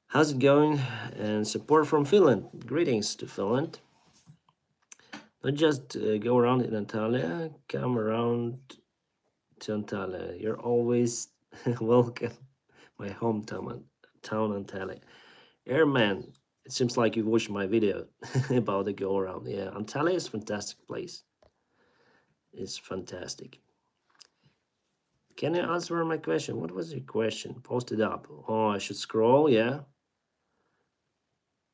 How's it going? And support from Finland. Greetings to Finland. Not just go around in Antalya, come around to Antalya. You're always welcome. My hometown, town Antalya. Airman, it seems like you watched my video about the go around. Yeah, Antalya is a fantastic place. It's fantastic. Can you answer my question? What was your question? Post it up. Oh, I should scroll, yeah.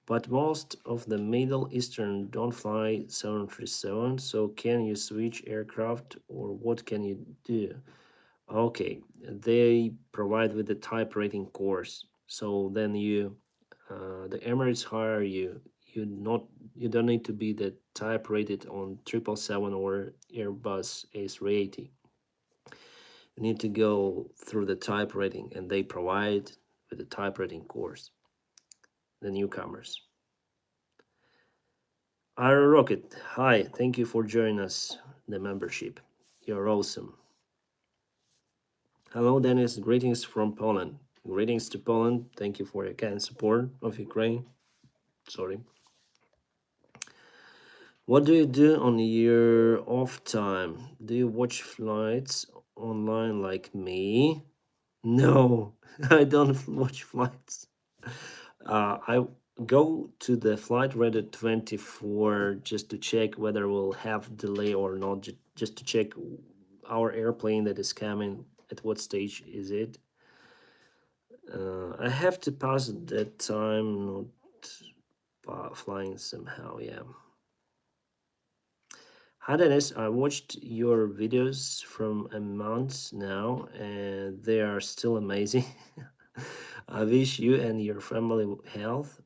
But most of the Middle Eastern don't fly 737, so can you switch aircraft or what can you do? Okay, they provide with the type rating course. So then the Emirates hire you. You don't need to be the type rated on 777 or Airbus A380. You need to go through the type rating, and they provide with the type rating course. The newcomers. Iron Rocket, hi, thank you for joining us, the membership. You're awesome. Hello, Dennis, greetings from Poland. Greetings to Poland, thank you for your kind support of Ukraine. Sorry. What do you do on your off time? Do you watch flights online like me? No, I don't watch flights. I go to the flight radar 24 just to check whether we'll have delay or not, just to check our airplane that is coming, at what stage is it. I have to pass that time not flying somehow, yeah. Hi Dennis, I watched your videos from a month now and they are still amazing. I wish you and your family health,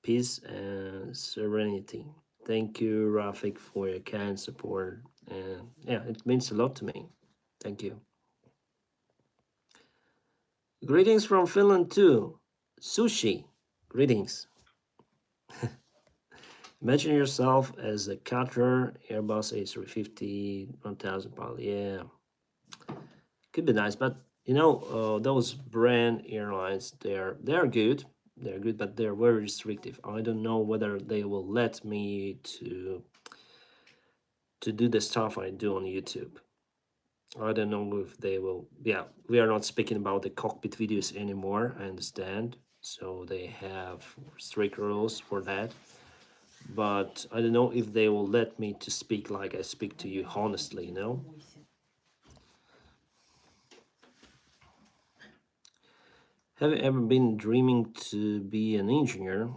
peace, and serenity. Thank you, Rafik, for your kind support. And yeah, it means a lot to me. Thank you. Greetings from Finland, too. Sushi. Greetings. Imagine yourself as a Qatar Airbus A350 1000 pilot. Yeah, could be nice, but those brand airlines, they're good. They're good, but they're very restrictive. I don't know whether they will let me to do the stuff I do on YouTube. I don't know if they will. Yeah, we are not speaking about the cockpit videos anymore. I understand. So they have strict rules for that. But I don't know if they will let me to speak like I speak to you honestly, you know? Have you ever been dreaming to be an engineer,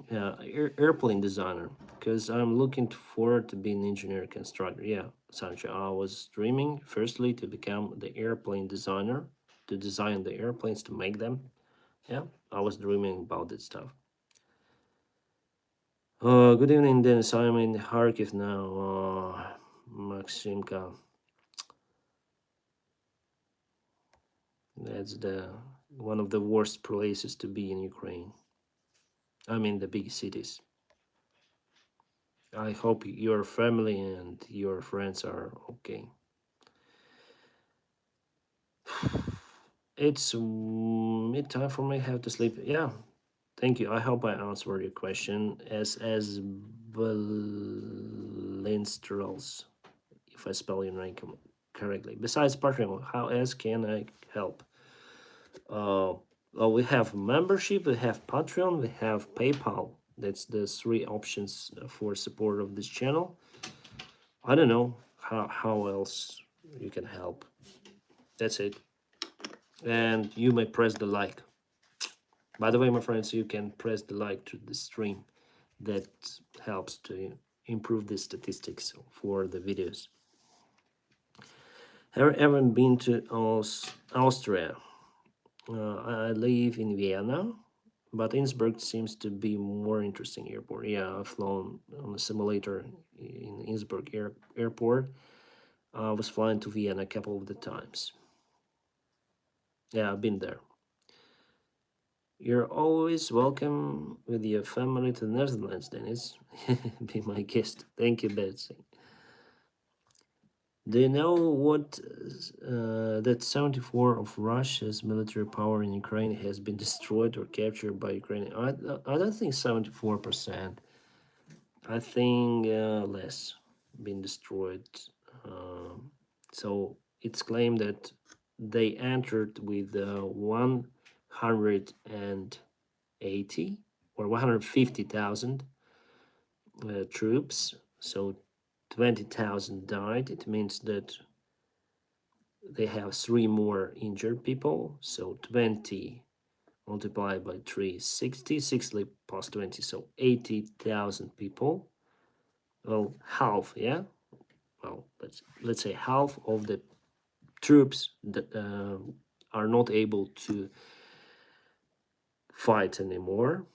airplane designer? Because I'm looking forward to being an engineer constructor. Yeah, Sancho, I was dreaming firstly to become the airplane designer, to design the airplanes, to make them. Yeah, I was dreaming about that stuff. Good evening, Dennis. I'm in Kharkiv now. Maximka. That's the one of the worst places to be in Ukraine. I mean the big cities. I hope your family and your friends are okay. It's mid time for me. Have to sleep. Yeah, thank you. I hope I answered your question. As Balinstrels, if I spell your name correctly. Besides Patreon, how else can I help? Uh, well, we have membership, we have Patreon, we have PayPal. That's the three options for support of this channel. I don't know how else you can help. That's it. And you may press the like. By the way, my friends, you can press the like to the stream. That helps to improve the statistics for the videos. Have you ever been to Austria? I live in Vienna, but Innsbruck seems to be more interesting airport. Yeah, I've flown on a simulator in Innsbruck airport. I was flying to Vienna a couple of the times. Yeah, I've been there. You're always welcome with your family to the Netherlands, Dennis. Be my guest. Thank you, Betsy. Do you know what that 74 of Russia's military power in Ukraine has been destroyed or captured by Ukraine? I don't think 74%. I think less been destroyed. Um, so it's claimed that they entered with 180 or 150,000 troops. So 20,000 died. It means that they have three more injured people. So 20 multiplied by 3 is 60, 60 plus 20, so 80,000 people. Well, half, yeah. Well, let's say half of the troops that are not able to fight anymore.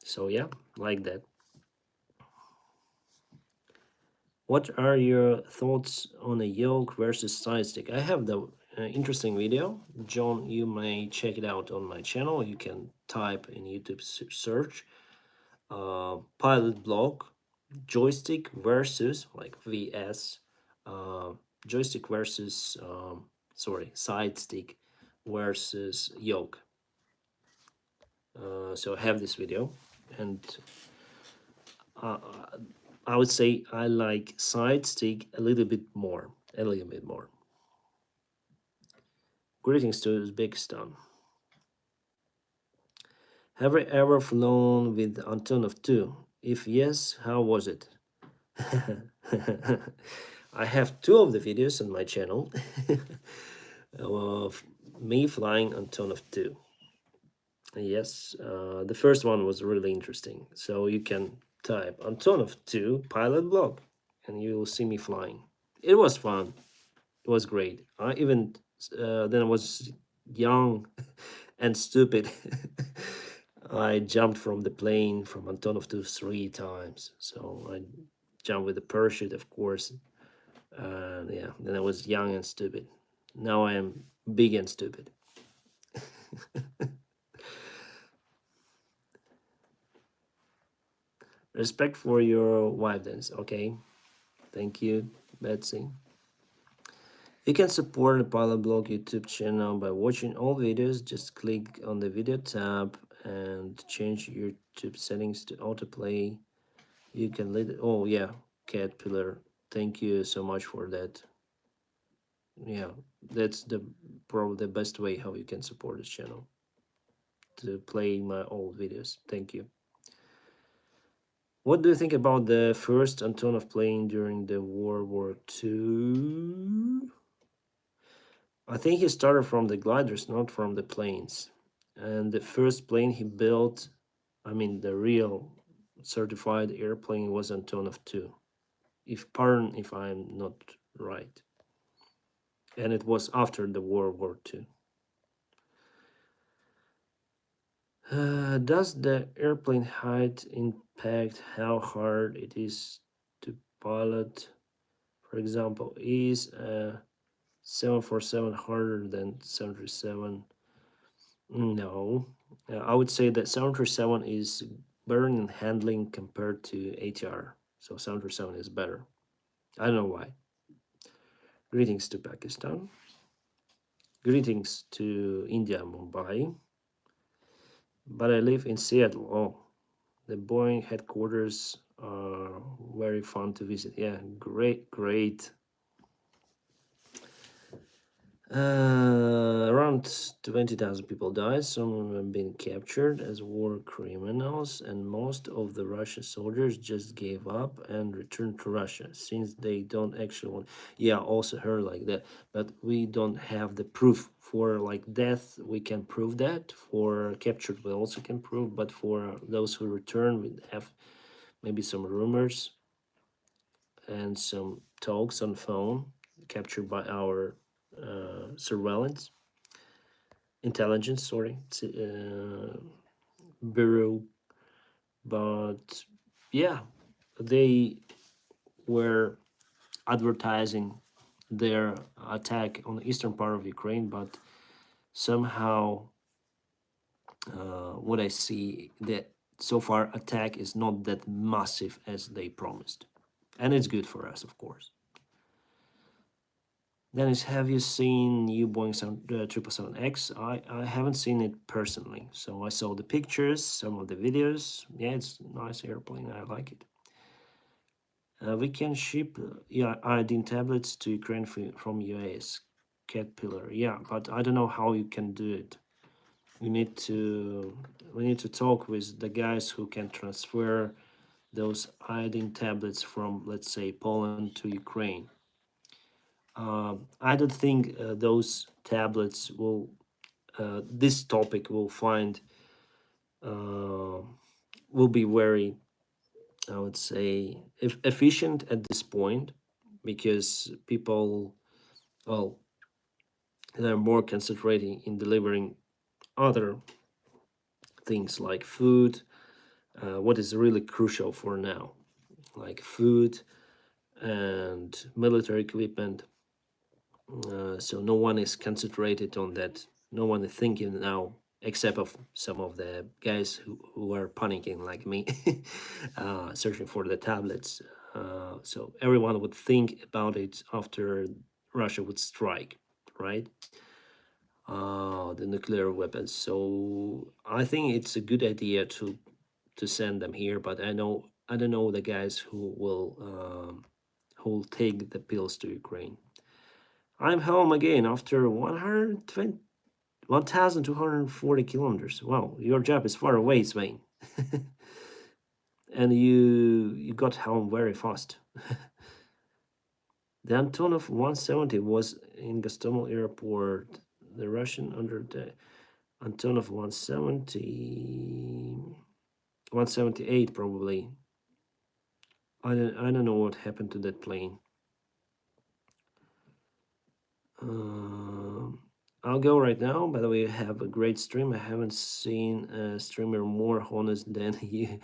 So yeah, like that. What are your thoughts on a yoke versus side stick? I have the interesting video. John, you may check it out on my channel. You can type in YouTube search pilot block joystick versus like vs uh, joystick versus sorry side stick versus yoke. So I have this video, and uh, I would say I like side stick a little bit more, a little bit more. Greetings to Uzbekistan. Have you ever flown with Antonov 2? If yes, how was it? I have two of the videos on my channel of me flying Antonov 2. Yes, the first one was really interesting. So you can type Antonov 2 pilot blog and you will see me flying. It was fun. It was great. I even then I was young and stupid. I jumped from the plane from Antonov 2 three times. So I jumped with the parachute, of course. Yeah, then I was young and stupid. Now I am big and stupid. Respect for your wife, Dennis. Okay, thank you, Betsy. You can support the Pilot Blog YouTube channel by watching all videos. Just click on the video tab and change YouTube settings to autoplay. You can let it. Oh yeah, Caterpillar. Thank you so much for that. Yeah, that's the probably the best way how you can support this channel, to play my old videos. Thank you. What do you think about the first Antonov plane during the World War II? I think he started from the gliders, not from the planes. And the first plane he built, I mean the real certified airplane, was Antonov 2. If pardon if I'm not right. And it was after the World War II. Does the airplane height impact how hard it is to pilot? For example, is a 747 harder than 737? No. I would say that 737 is better in handling compared to ATR. So 737 is better. I don't know why. Greetings to Pakistan. Greetings to India, Mumbai. But I live in Seattle. Oh, the Boeing headquarters are very fun to visit. Yeah, great, great. Around 20,000 people died. Some have been captured as war criminals, and most of the Russian soldiers just gave up and returned to Russia since they don't actually want. Yeah, also heard like that, but we don't have the proof for like death. We can prove that for captured. We also can prove, but for those who return, we have maybe some rumors and some talks on phone captured by our surveillance intelligence, sorry, bureau. But yeah, they were advertising their attack on the eastern part of Ukraine, but somehow what I see, that so far attack is not that massive as they promised, and it's good for us, of course. Dennis, have you seen new Boeing 777X? I haven't seen it personally, so I saw the pictures, some of the videos. Yeah, it's a nice airplane. I like it. We can ship yeah, iodine tablets to Ukraine from US Caterpillar. Yeah, but I don't know how you can do it. We need to we need to talk with the guys who can transfer those iodine tablets from, let's say, Poland to Ukraine. I don't think those tablets will. This topic will find uh, will be very, I would say, efficient at this point, because people, well, they're more concentrating in delivering other things like food, what is really crucial for now, like food and military equipment. So no one is concentrated on that. No one is thinking now, except of some of the guys who are panicking like me, searching for the tablets. So everyone would think about it after Russia would strike, right? The nuclear weapons. So I think it's a good idea to send them here, but I don't know the guys who will take the pills to Ukraine. I'm home again after 120, 1,240 kilometers. Wow, your job is far away, Swain. And you got home very fast. The Antonov 170 was in Gostomel airport. The Russian under the Antonov 170, 178 probably. I don't know what happened to that plane. Um, I'll go right now. By the way, you have a great stream. I haven't seen a streamer more honest than you.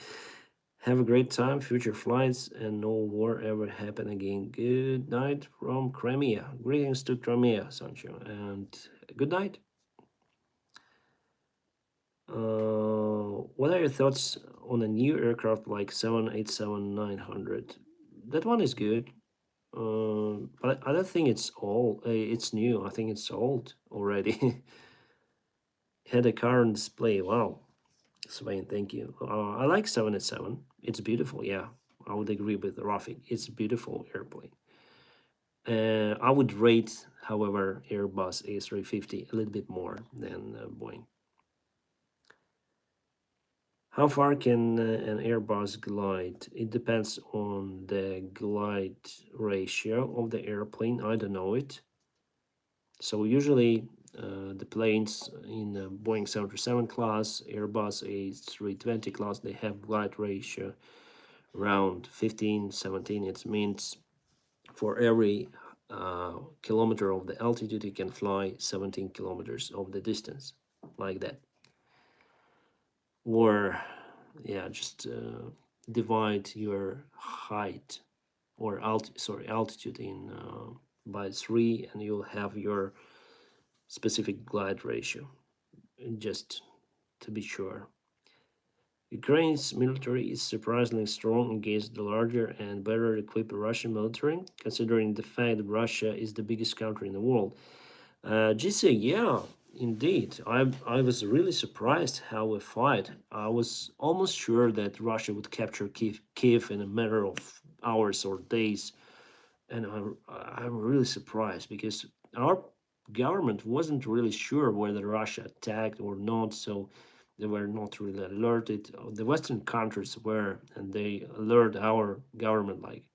Have a great time, future flights, and no war ever happen again. Good night from Crimea. Greetings to Crimea, Sancho, and good night. What are your thoughts on a new aircraft like 787-900? That one is good. But I don't think it's all. It's new. I think it's old already. Had a car on display. Wow, Swain, thank you. I like 787. It's beautiful. Yeah, I would agree with Rafik. It's a beautiful airplane. I would rate, however, Airbus A350 a little bit more than Boeing. How far can an Airbus glide? It depends on the glide ratio of the airplane. I don't know it. So usually the planes in Boeing 737 class, Airbus A320 class, they have glide ratio around 15, 17. It means for every kilometer of the altitude, you can fly 17 kilometers of the distance, like that. Or, yeah, just divide your height or altitude in by 3, and you'll have your specific glide ratio, just to be sure. Ukraine's military is surprisingly strong against the larger and better equipped Russian military, considering the fact that Russia is the biggest country in the world. GC, yeah, indeed. I was really surprised how we fight. I was almost sure that Russia would capture Kiev in a matter of hours or days, and I'm really surprised because our government wasn't really sure whether Russia attacked or not, so they were not really alerted. The Western countries were, and they alert our government like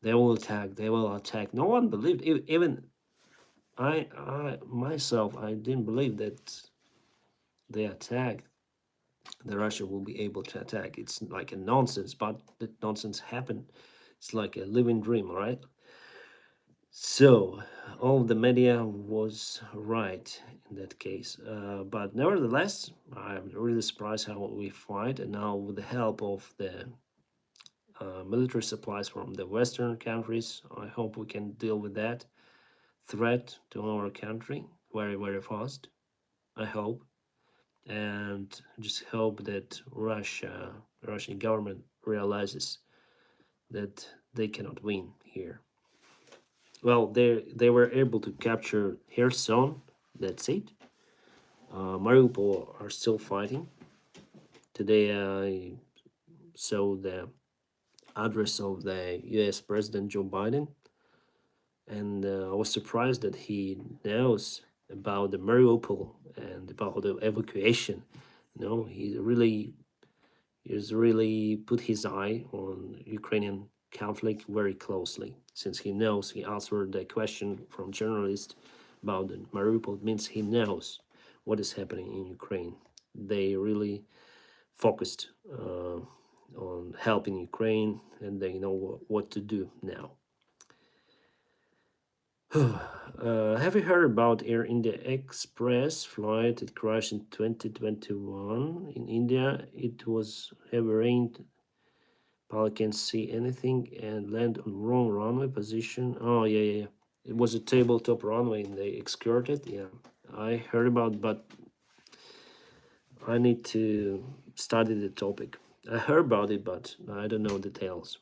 they will attack, they will attack. No one believed, even I myself, I didn't believe that they attack. The Russia will be able to attack. It's like a nonsense, but that nonsense happened. It's like a living dream, right? So, all the media was right in that case. But nevertheless, I'm really surprised how we fight. And now, with the help of the military supplies from the Western countries, I hope we can deal with that threat to our country very, very fast. I hope. and just hope that Russian government realizes that they cannot win here. Well, they were able to capture Kherson. That's it. Mariupol are still fighting. Today I saw the address of the U.S. President Joe Biden, and I was surprised that he knows about the Mariupol and about the evacuation. He's really put his eye on Ukrainian conflict very closely, since he knows he answered the question from journalist about the Mariupol. It means he knows what is happening in Ukraine. They really focused on helping Ukraine, and they know what to do now. Have you heard about Air India Express flight? It crashed in 2021 in India. It was heavy rain. Pilot can't see anything and land on wrong runway position. Oh yeah. It was a tabletop runway and they skirted. Yeah, I heard about, but I need to study the topic. I heard about it, but I don't know details.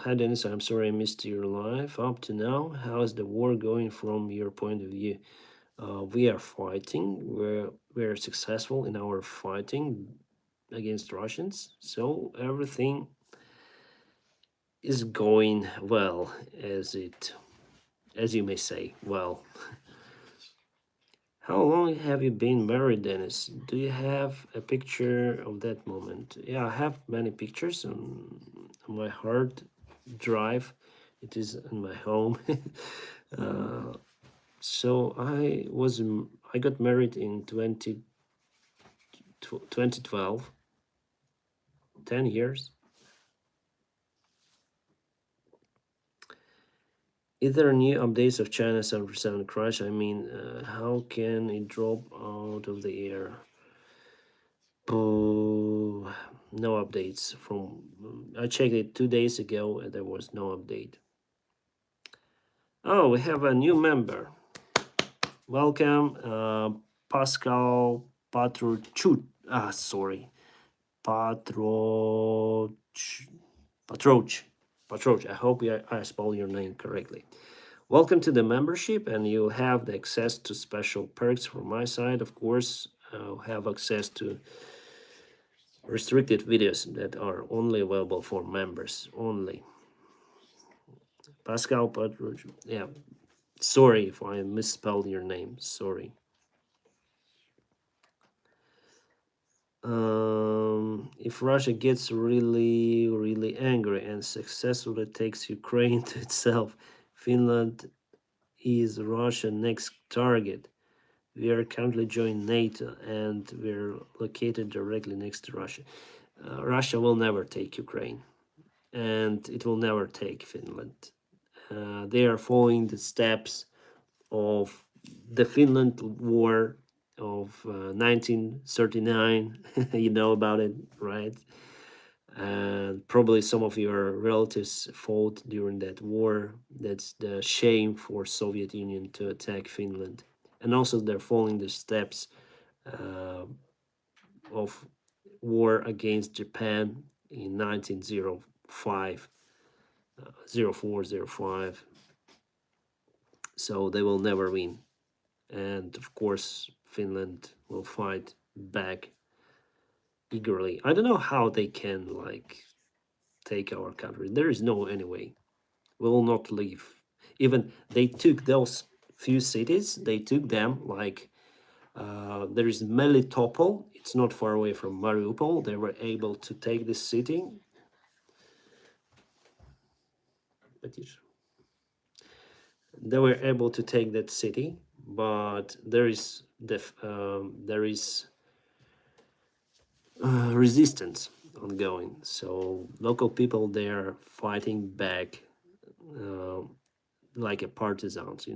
Hi Dennis, I'm sorry I missed your live up to now. How is the war going from your point of view? We are fighting. We're successful in our fighting against Russians, so everything is going well, as you may say. Well, how long have you been married, Dennis? Do you have a picture of that moment? Yeah, I have many pictures on my hard drive. It is in my home. uh, so I got married in 2012, 10 years. Is there new updates of China 747 crash? I mean, how can it drop out of the air? Oh, no updates from. I checked it 2 days ago and there was no update. Oh, we have a new member. Welcome, Pascal Patrochut. Sorry. Patroch. Patroch. Patroch. I hope I spelled your name correctly. Welcome to the membership, and you'll have the access to special perks from my side. Of course, have access to restricted videos that are only available for members only. Pascal Patruch, yeah. Sorry if I misspelled your name. Sorry. If Russia gets really angry and successfully takes Ukraine to itself, Finland is Russia's next target. We are currently joined NATO and we're located directly next to Russia. Russia will never take Ukraine and it will never take Finland. They are following the steps of the Finland War of 1939. You know about it, right? And probably some of your relatives fought during that war. That's the shame for Soviet Union to attack Finland, and also they're following the steps uh, of war against Japan in 1905, 04, 05. So they will never win. And of course, Finland will fight back eagerly. I don't know how they can like take our country. There is no any way. We will not leave. Even they took those few cities. They took them like there is Melitopol. It's not far away from Mariupol. They were able to take this city. They were able to take that city, but there is resistance ongoing. So local people they are fighting back uh, like a partisans.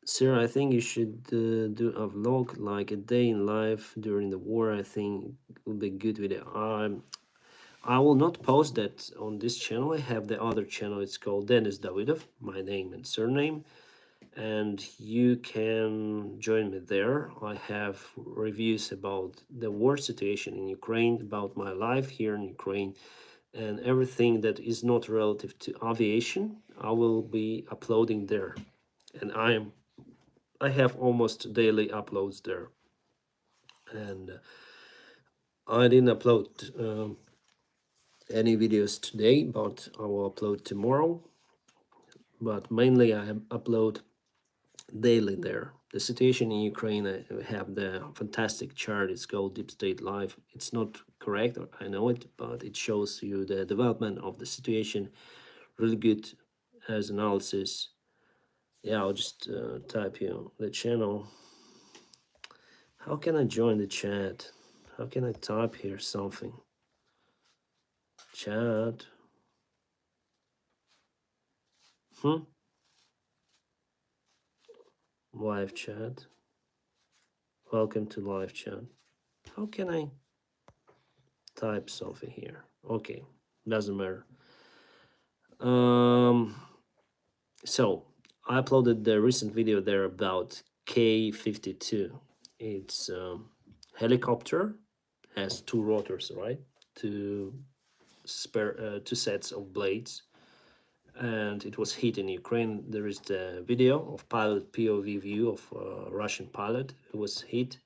Sir, I think you should do a vlog like a day in life during the war. I think it would be good video. I will not post that on this channel. I have the other channel. It's called Denis Davidov, my name and surname, and you can join me there. I have reviews about the war situation in Ukraine, about my life here in Ukraine, and everything that is not relative to aviation. I will be uploading there, and I have almost daily uploads there, and I didn't upload any videos today, but I will upload tomorrow. But mainly I upload daily there. The situation in Ukraine, I have the fantastic chart. It's called Deep State Life. It's not correct, I know it, but it shows you the development of the situation. Really good as analysis. Yeah, I'll just type you the channel. How can I join the chat? How can I type here something? Chat. Hmm. Live chat. Welcome to live chat. How can I type something here? Okay, doesn't matter. Um, so I uploaded the recent video there about K-52. It's helicopter, has two rotors, right? Two two sets of blades, and it was hit in Ukraine. There is the video of pilot POV view of a Russian pilot who was hit,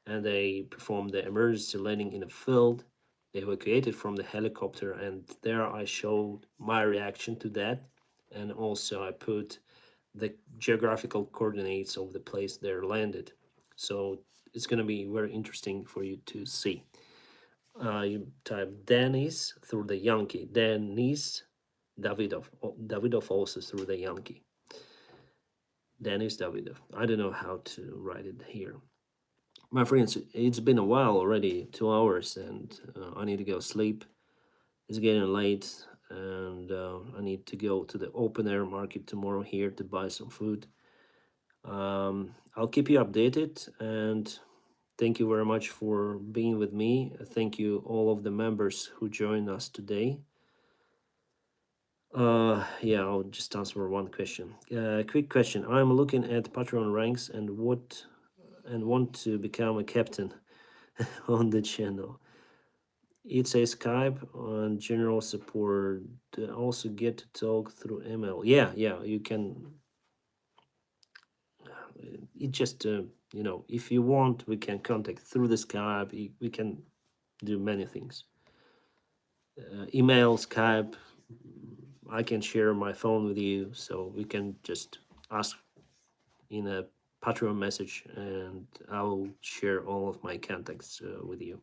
and they performed the emergency landing in a field. They evacuated from the helicopter, and there I showed my reaction to that, and also I put the geographical coordinates of the place they're landed. So it's going to be very interesting for you to see. You type Denis through the Yankee, Denis Davidov, Davidov also through the Yankee. Denis Davidov. I don't know how to write it here. My friends, it's been a while already, 2 hours, and I need to go sleep. It's getting late, and I need to go to the open air market tomorrow here to buy some food. I'll keep you updated, and thank you very much for being with me. Thank you all of the members who joined us today. Yeah, I'll just answer one question. Quick question. I'm looking at Patreon ranks and want to become a captain on the channel. It's a Skype on general support. Also get to talk through email. Yeah, yeah, you can. It just if you want, we can contact through the Skype. We can do many things. Email, Skype. I can share my phone with you, so we can just ask in a Patreon message, and I'll share all of my contacts with you.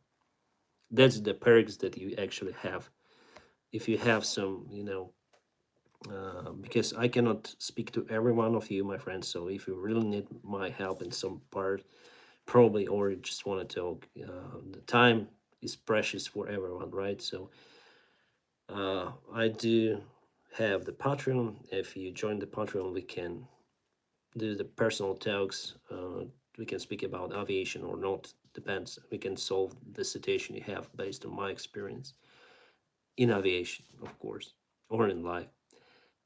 That's the perks that you actually have if you have some, because I cannot speak to every one of you, my friends. So if you really need my help in some part, probably, or you just want to talk, the time is precious for everyone, right? So I do have the Patreon. If you join the Patreon, we can do the personal talks. We can speak about aviation or not, depends. We can solve the situation you have based on my experience in aviation, of course, or in life.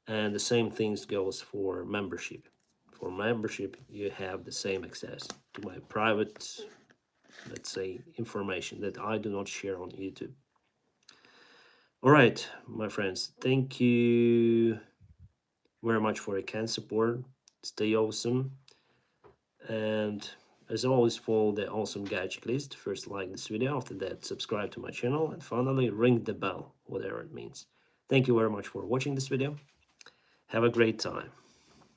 And the same things goes for membership. For membership, you have the same access to my private, let's say, information that I do not share on YouTube. All right, my friends, thank you very much for your kind support. Stay awesome. And as always, follow the awesome guide checklist. First, like this video. After that, subscribe to my channel. And finally, ring the bell, whatever it means. Thank you very much for watching this video. Have a great time.